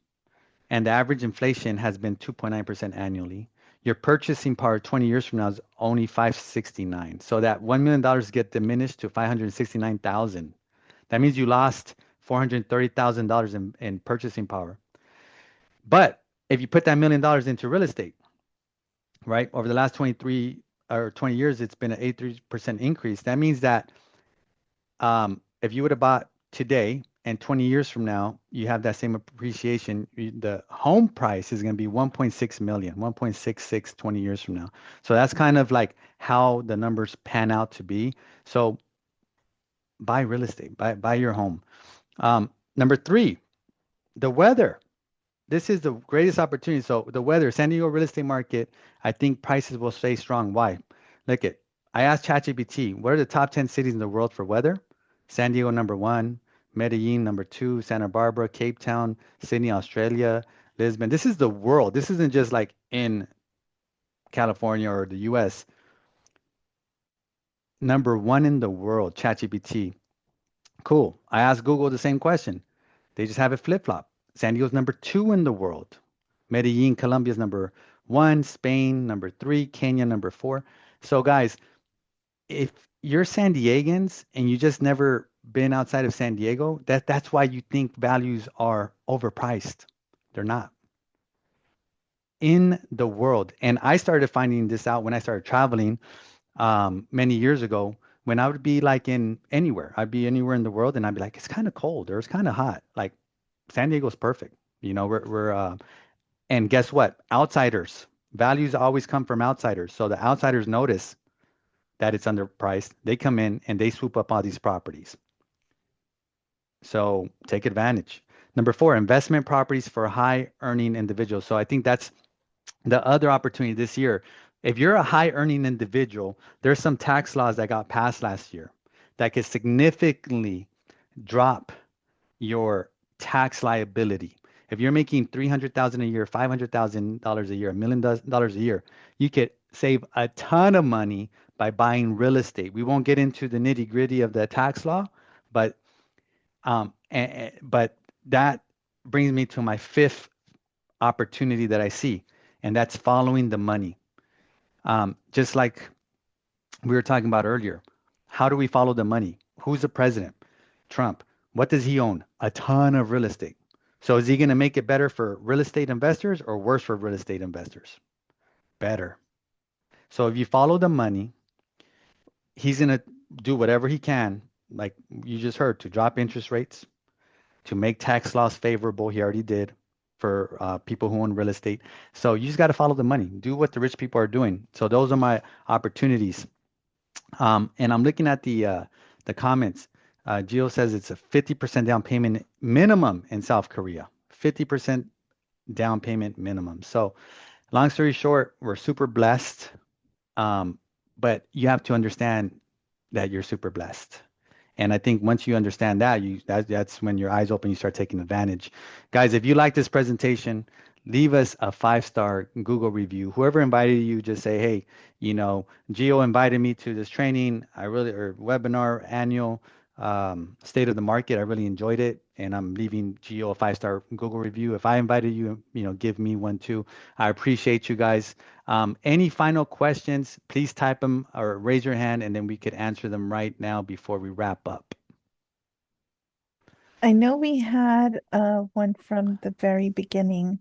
[SPEAKER 4] and the average inflation has been 2.9% annually, your purchasing power 20 years from now is only $569. So that $1 million get diminished to $569,000. That means you lost $430,000 in purchasing power. But if you put that $1 million into real estate, right, over the last 20 years, it's been an 83% increase. That means that if you would have bought today and 20 years from now, you have that same appreciation, the home price is going to be 1.6 million, 1.66 20 years from now. So that's kind of like how the numbers pan out to be. So buy real estate, buy your home. Number three, the weather. This is the greatest opportunity. So the weather, San Diego real estate market, I think prices will stay strong. Why? Look at, I asked ChatGPT, what are the top 10 cities in the world for weather? San Diego number one, Medellin number two, Santa Barbara, Cape Town, Sydney, Australia, Lisbon. This is the world. This isn't just like in California or the US. Number one in the world, ChatGPT. Cool. I asked Google the same question. They just have it flip flop. San Diego's number two in the world. Medellin, Colombia's number one. Spain, number three. Kenya, number four. So, guys, if you're San Diegans and you just never been outside of San Diego, that's why you think values are overpriced. They're not. In the world. And I started finding this out when I started traveling many years ago, when I would be like in anywhere. I'd be anywhere in the world and I'd be like, it's kind of cold or it's kind of hot. Like San Diego's perfect. You know, and guess what? Outsiders. Values always come from outsiders. So the outsiders notice that it's underpriced. They come in and they swoop up all these properties. So take advantage. Number four, investment properties for high earning individuals. So I think that's the other opportunity this year. If you're a high earning individual, there's some tax laws that got passed last year that could significantly drop your tax liability. If you're making $300,000 a year, $500,000 a year, $1 million a year, you could save a ton of money by buying real estate. We won't get into the nitty gritty of the tax law, but that brings me to my fifth opportunity that I see, and that's following the money. Just like we were talking about earlier, how do we follow the money? Who's the president? Trump. What does he own? A ton of real estate. So is he going to make it better for real estate investors or worse for real estate investors? Better. So if you follow the money, he's going to do whatever he can, like you just heard, to drop interest rates, to make tax laws favorable. He already did for people who own real estate. So you just got to follow the money. Do what the rich people are doing. So those are my opportunities. And I'm looking at the comments. Gio says it's a 50% down payment minimum in South Korea. 50% down payment minimum. So long story short, we're super blessed. But you have to understand that you're super blessed. And I think once you understand that, that's when your eyes open, you start taking advantage. Guys, if you like this presentation, leave us a 5-star Google review. Whoever invited you, just say, hey, you know, Gio invited me to this training, or webinar, annual state of the market. I really enjoyed it. And I'm leaving Gio a 5-star Google review. If I invited you, you know, give me one too. I appreciate you guys. Any final questions, please type them or raise your hand, and then we could answer them right now before we wrap up.
[SPEAKER 5] I know we had one from the very beginning.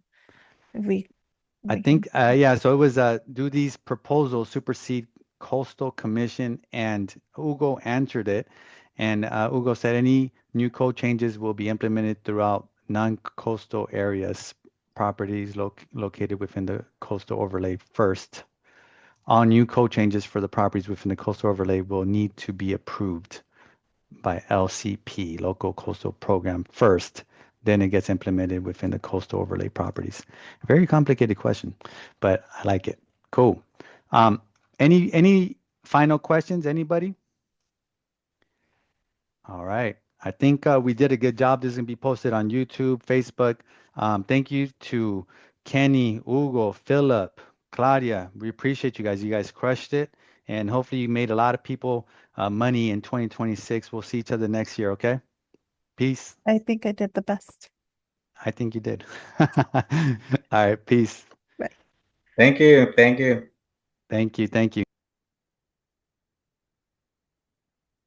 [SPEAKER 4] I think, yeah, so it was do these proposals supersede Coastal Commission, and Hugo answered it. And Hugo said any new code changes will be implemented throughout non-coastal areas, properties located within the coastal overlay first. All new code changes for the properties within the coastal overlay will need to be approved by LCP, Local Coastal Program, first. Then it gets implemented within the coastal overlay properties. Very complicated question, but I like it. Cool. Any final questions, anybody? All right. I think we did a good job. This is going to be posted on YouTube, Facebook. Thank you to Kenny, Hugo, Philip, Claudia. We appreciate you guys. You guys crushed it. And hopefully you made a lot of people money in 2026. We'll see each other next year, okay? Peace.
[SPEAKER 5] I think I did the best.
[SPEAKER 4] I think you did. All right. Peace.
[SPEAKER 5] Bye.
[SPEAKER 6] Thank you. Thank you.
[SPEAKER 4] Thank you. Thank you.